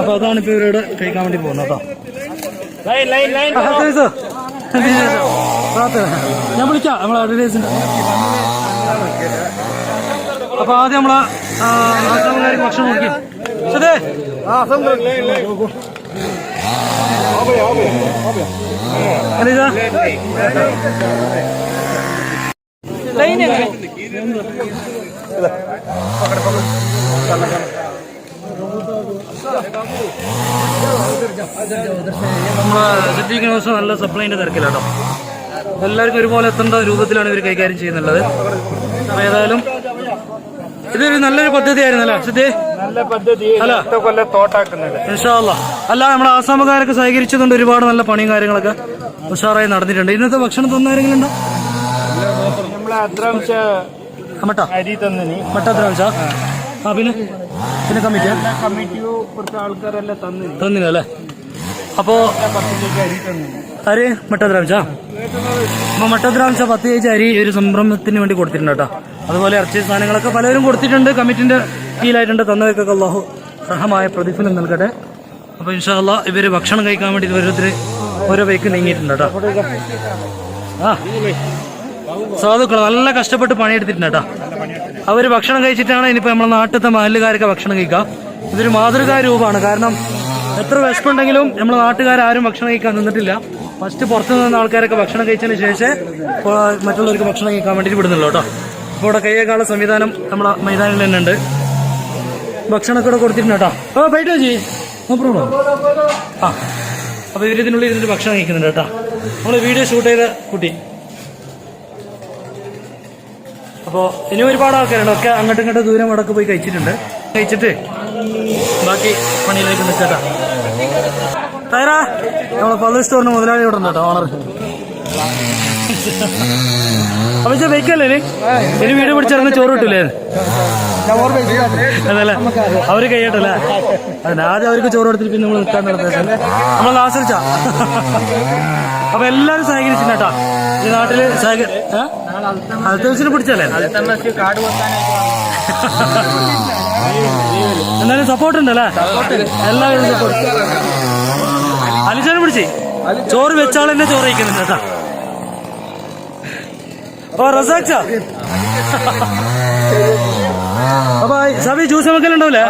അപ്പൊ അതാണ് ഇപ്പൊ ഇവരോട് കഴിക്കാൻ വേണ്ടി പോകുന്നത് കേട്ടോ. ഞാൻ വിളിക്കാം നമ്മളെ അഡ്വർടൈസിന്റെ. അപ്പൊ ആദ്യം നമ്മളെ ആസാമുകാർക്ക് ഭക്ഷണം കൊടുക്കും. നമ്മളെ സിദ്ദീഖ് ദിവസം നല്ല സപ്ലൈന്റെ തിരക്കിലാട്ടോ. എല്ലാവർക്കും ഒരുപോലെ എത്തേണ്ട രൂപത്തിലാണ് ഇവർ കൈകാര്യം ചെയ്യുന്നുള്ളത്. അപ്പൊ ഏതായാലും ഇതൊരു നല്ലൊരു പദ്ധതി ആയിരുന്നല്ലോ സിദ്ധി. നല്ല പദ്ധതി തോട്ടാക്കുന്നുണ്ട് ഇൻഷാ അല്ലാഹ്. അല്ല നമ്മുടെ ആസാമുകാരൊക്കെ സഹകരിച്ചതുകൊണ്ട് ഒരുപാട് നല്ല പണിയും കാര്യങ്ങളൊക്കെ ഉഷാറായി നടന്നിട്ടുണ്ട്. ഇന്നത്തെ ഭക്ഷണം തന്നാരെങ്കിലും ഉണ്ടോ? നമ്മളെ അദ്രാംശ അരി തന്നിനി മട്ടദ്രാംശ. ആ പിന്നെ കമ്മിറ്റിയോ കുറച്ച് ആൾക്കാരെല്ലാം തന്നിനല്ലേ. അപ്പോ അരി മട്ടദ്രാംശ. അപ്പൊ മട്ടദ്രാംശ 10 kg അരി ഒരു സംരംഭത്തിന് വേണ്ടി കൊടുത്തിട്ടുണ്ട് കേട്ടോ. അതുപോലെ ഇറച്ചി സാധനങ്ങളൊക്കെ പലരും കൊടുത്തിട്ടുണ്ട്. കമ്മിറ്റിന്റെ കീഴിലായിട്ടുണ്ട്. തന്നവർക്കൊക്കെ അല്ലാഹു റഹമായ പ്രതിഫലം നൽകട്ടെ. അപ്പൊ ഇൻഷാ അല്ലാഹ് ഇവര് ഭക്ഷണം കഴിക്കാൻ വേണ്ടി ഓരോരുത്തർ ഓരോ ബൈക്ക് നീങ്ങിയിട്ടുണ്ട് കേട്ടോ. ആ സാധുക്കൾ നല്ല കഷ്ടപ്പെട്ട് പണിയെടുത്തിട്ടുണ്ട് കേട്ടോ. അവര് ഭക്ഷണം കഴിച്ചിട്ടാണ് ഇനിയിപ്പോ നമ്മളെ നാട്ടിലത്തെ മഹല്ലുകാരൊക്കെ ഭക്ഷണം കഴിക്കുക. ഇതൊരു മാതൃകാ രൂപമാണ്. കാരണം എത്ര വിശപ്പുണ്ടെങ്കിലും നമ്മളെ നാട്ടുകാരും ഭക്ഷണം കഴിക്കാൻ നിന്നിട്ടില്ല. ഫസ്റ്റ് പുറത്തു നിന്ന ആൾക്കാരൊക്കെ ഭക്ഷണം കഴിച്ചതിന് ശേഷം മറ്റുള്ളവർക്ക് ഭക്ഷണം കഴിക്കാൻ വേണ്ടിയിട്ട് വിടുന്നുള്ളൂ കേട്ടോ. അപ്പോൾ ഇവിടെ കൈയേക്കാളുള്ള സംവിധാനം നമ്മളെ മൈതാനിൽ തന്നെ ഉണ്ട്. ഭക്ഷണമൊക്കെ ഇവിടെ കൊടുത്തിട്ടുണ്ട് കേട്ടോ. ഓ ബൈറ്റ് വെച്ചി നോ പ്രോബ്ലം. ആ അപ്പൊ ഇവരിതിനുള്ളിൽ ഇരുന്നിട്ട് ഭക്ഷണം കഴിക്കുന്നുണ്ട് കേട്ടോ. നമ്മള് വീഡിയോ ഷൂട്ട് ചെയ്ത കുട്ടി. അപ്പോൾ ഇനി ഒരുപാട് ആൾക്കാരുണ്ട്. ഒക്കെ അങ്ങോട്ടും ഇങ്ങോട്ടും ദൂരം അടക്ക് പോയി കഴിച്ചിട്ട് ബാക്കി പണിയിലേക്ക് നിൽക്കട്ടാ. തയ്യാറാ നമ്മളെ പള്ളി സ്റ്റോറിന് മുതലാളി ഇവിടെ ഉണ്ട് കേട്ടോ, ഓണർ. അപ്പൊ വെക്കല്ലേ ഇനി വീട് പിടിച്ചിറങ്ങി ചോറ് കിട്ടില്ലേ? അതല്ലേ അവര് കഴിയട്ടല്ലേ. അതിനാദ്യം അവർക്ക് ചോറ് കൊടുത്തിട്ട് പിന്നെ നമ്മൾ നിൽക്കാൻ നിർദ്ദേശം നമ്മൾ ആശ്രയിച്ചാ. അപ്പൊ എല്ലാരും സഹകരിച്ചില്ല കേട്ടാ. ഈ നാട്ടില് അൽത്തമസിനെ പിടിച്ചല്ലേ. എന്നാലും സപ്പോർട്ട് ഉണ്ടല്ലേ എല്ലാവരും സപ്പോർട്ട്. അലിച്ചാനും പിടിച്ചേ ചോറ് വെച്ചാളെന്നെ ചോറ് കഴിക്കുന്നുണ്ട് കേട്ടാ. ഓ റസാക്ക അപ്പൊ സബി ജ്യൂസ് വെക്കൽ ഉണ്ടാവില്ലേ?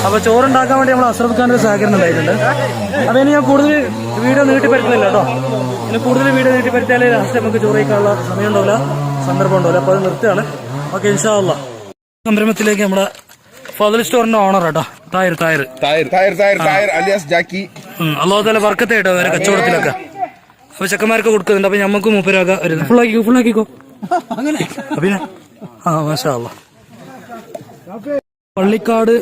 അപ്പൊ ചോറുണ്ടാക്കാൻ വേണ്ടി നമ്മൾ അഷ്റഫ് ഖാന്റെ സഹകരണം ഉണ്ടായിട്ടുണ്ട്. അപ്പൊ ഇനി ഞാൻ കൂടുതൽ വീഡിയോ നീട്ടിപ്പരുത്തുന്നില്ല കേട്ടോ. ഇനി കൂടുതൽ വീഡിയോ നീട്ടിപ്പരുത്തിയാലേ ലാസ്റ്റ് നമുക്ക് ചോറ് കഴിക്കാനുള്ള സമയം ഉണ്ടാവില്ല, സന്ദർഭം ഉണ്ടാവില്ല. അപ്പൊ അത് നിർത്തുകയാണ്. ഓക്കെ ഇൻഷാ അല്ലാഹ്. സംരംഭത്തിലേക്ക് നമ്മുടെ ഫضل സ്റ്റോറിന്റെ ഓണർ കേട്ടോ, തായർ അലിയാസ് ജാക്കി. അല്ലാഹു തആല ബർക്കത്ത് കേട്ടോ അവരെ കച്ചവടത്തിലൊക്കെ. അപ്പൊ ചെക്കന്മാർക്ക് കൊടുക്കുന്നുണ്ട്. അപ്പൊ ഞമ്മക്ക് മൂപ്പരാക വരുന്നത്. ഫുള്ളാക്കിക്കോ പിന്നെ മാഷാ അല്ലാ. പള്ളിക്കാട്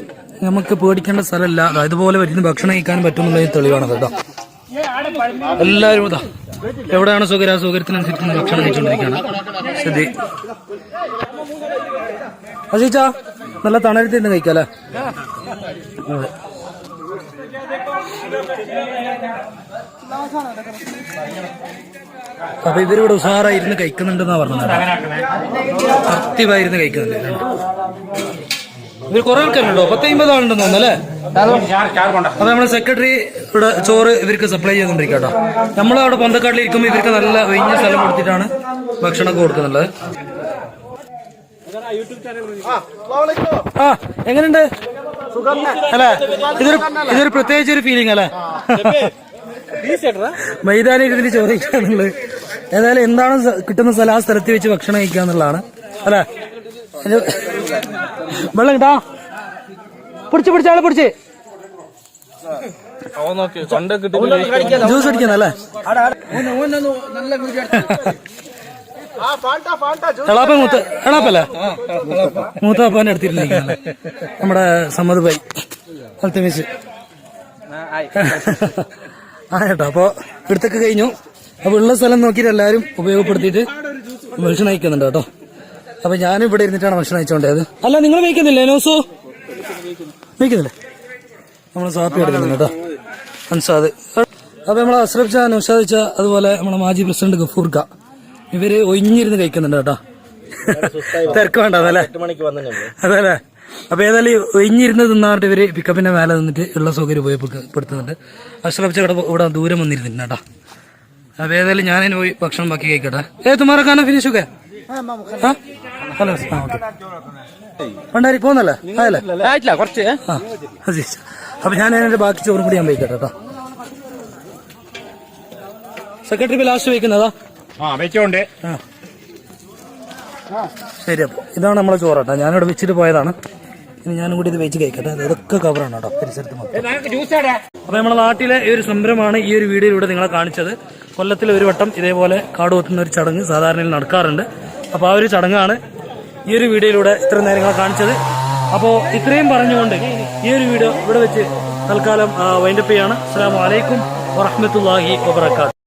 നമുക്ക് പേടിക്കേണ്ട സ്ഥലമല്ല. ഇതുപോലെ വരുന്ന ഭക്ഷണം കഴിക്കാൻ പറ്റുന്നുള്ളതിന് തെളിവാണ് കേട്ടോ. എല്ലാവരും ഇതാ എവിടെയാണ് സൗകര്യം ആ സൗകര്യത്തിനനുസരിച്ച് ഭക്ഷണം കഴിച്ചുകൊണ്ടിരിക്കുകയാണ്. ശരി അസീച്ചാ നല്ല തണലത്തിരുന്ന് കഴിക്കാല്ലേ. അപ്പൊ ഇവരിവിടെ ഉഷാറായിരുന്ന് കഴിക്കുന്നുണ്ടെന്നാ പറഞ്ഞത്. ആക്റ്റീവായിരുന്ന് കഴിക്കുന്നുണ്ട്. ഇവർ കുറെ ആൾക്കാരുണ്ടോ? 10-50 ആളുണ്ടെന്ന് തോന്നുന്നല്ലേ. അപ്പൊ നമ്മളെ സെക്രട്ടറി ഇവിടെ ചോറ് ഇവർക്ക് സപ്ലൈ ചെയ്തോണ്ടിരിക്കട്ടോ. നമ്മളവിടെ പന്തക്കാട്ടിൽ ഇരിക്കുമ്പോൾ ഇവർക്ക് നല്ല ഒഴിഞ്ഞ സ്ഥലം കൊടുത്തിട്ടാണ് ഭക്ഷണമൊക്കെ കൊടുക്കുന്നുള്ളത്. ആ എങ്ങനെയുണ്ട് അല്ലേ? ഇതൊരു പ്രത്യേകിച്ച് ഒരു ഫീലിംഗ് അല്ലേ? മൈതാനം ഇരുന്നിട്ട് ചോറ് കഴിക്കാന്നുള്ളത്. ഏതായാലും എന്താണ് കിട്ടുന്ന സ്ഥലം ആ സ്ഥലത്ത് വെച്ച് ഭക്ഷണം കഴിക്കുക എന്നുള്ളതാണ് അല്ലേ? വെള്ളം കിട്ടാ പിടിച്ചാളെ പിടിച്ച് ജ്യൂസ് അടിക്കുന്നല്ലേ? എളാപ്പല്ലേ മൂത്താപ്പാന്റെ അടുത്തിരുന്നിരിക്കുന്നല്ലേ നമ്മുടെ സമ്മത് ഭായി അൽത്തമീസ്. ആ കേട്ടോ. അപ്പൊ ഇവിടത്തൊക്കെ കഴിഞ്ഞു. അപ്പൊ ഉള്ള സ്ഥലം നോക്കിയിട്ട് എല്ലാവരും ഉപയോഗപ്പെടുത്തിയിട്ട് ഭക്ഷണം കഴിക്കുന്നുണ്ട് കേട്ടോ. അപ്പൊ ഞാനും ഇവിടെ ഇരുന്നിട്ടാണ് ഭക്ഷണം കഴിച്ചോണ്ടത്. അല്ല നിങ്ങൾ വയ്ക്കുന്നില്ലേ നോസോ? വയ്ക്കുന്നില്ലേ? നമ്മള് സാപ്പി എടുക്കുന്നുണ്ട് കേട്ടോ. അൻസാദ്. അപ്പൊ നമ്മളെ അസ്രഫ് ഷാ, നൗഷാദ് ഷാ, അതുപോലെ നമ്മളെ മാജി പ്രസിഡന്റ് ഗഫൂർക്ക ഇവര് ഒഴിഞ്ഞിരുന്ന് കഴിക്കുന്നുണ്ട് കേട്ടോ. തിരക്ക് വേണ്ട അതല്ലേ? അതല്ലേ? അപ്പൊ ഏതായാലും ഒഴിഞ്ഞിരുന്ന് തിന്നാറിട്ട് ഇവര് പിക്കപ്പിന്റെ മേലെ നിന്നിട്ട് ഉള്ള സൗകര്യം ഉപയോഗപ്പെടുത്തുന്നുണ്ട്. അഷ്റഫ് ഷാ ഇവിടെ ദൂരം വന്നിരുന്നില്ല കേട്ടോ. അപ്പൊ ഏതായാലും ഞാനതിന് പോയി ഭക്ഷണം ബാക്കി കഴിക്കട്ടെ. തുമാറക്കാന ഫിനിഷ് ഒക്കെ ഹലോ പണ്ടാരി പോന്നല്ലേ ആയില്ല കുറച്ച്. അപ്പൊ ഞാൻ അതിന്റെ ബാക്കി ചോറും കൂടി ഞാൻ വയ്ക്കട്ടെ കേട്ടോ. സെക്രട്ടറി ലാസ്റ്റ് വയ്ക്കുന്നതാ വെച്ചോണ്ട്. ശരി. അപ്പൊ ഇതാണ് നമ്മളെ ചോറാട്ടോ. ഞാനിവിടെ വെച്ചിട്ട് പോയതാണ്. ഇനി ഞാനും കൂടി ഇത് വെച്ച് കഴിക്കട്ടെ. ഇതൊക്കെ കവറാണ് കേട്ടോ പരിസരത്ത് മൊത്തം. അപ്പൊ നമ്മുടെ നാട്ടിലെ ഈ ഒരു സംരംഭമാണ് ഈ ഒരു വീഡിയോയിലൂടെ നിങ്ങളെ കാണിച്ചത്. കൊല്ലത്തിൽ ഒരു വട്ടം ഇതേപോലെ കാട് കൊത്തുന്ന ഒരു ചടങ്ങ് സാധാരണയിൽ നടക്കാറുണ്ട്. അപ്പൊ ആ ഒരു ചടങ്ങാണ് ഈ ഒരു വീഡിയോയിലൂടെ ഇത്രയും നേരങ്ങളെ കാണിച്ചത്. അപ്പോൾ ഇത്രയും പറഞ്ഞുകൊണ്ട് ഈ ഒരു വീഡിയോ ഇവിടെ വെച്ച് തൽക്കാലം വൈൻഡപ്പ് ചെയ്യാണ്. അസ്സലാമു അലൈക്കും വറഹ്മത്തുള്ളാഹി വബറകാതുഹു.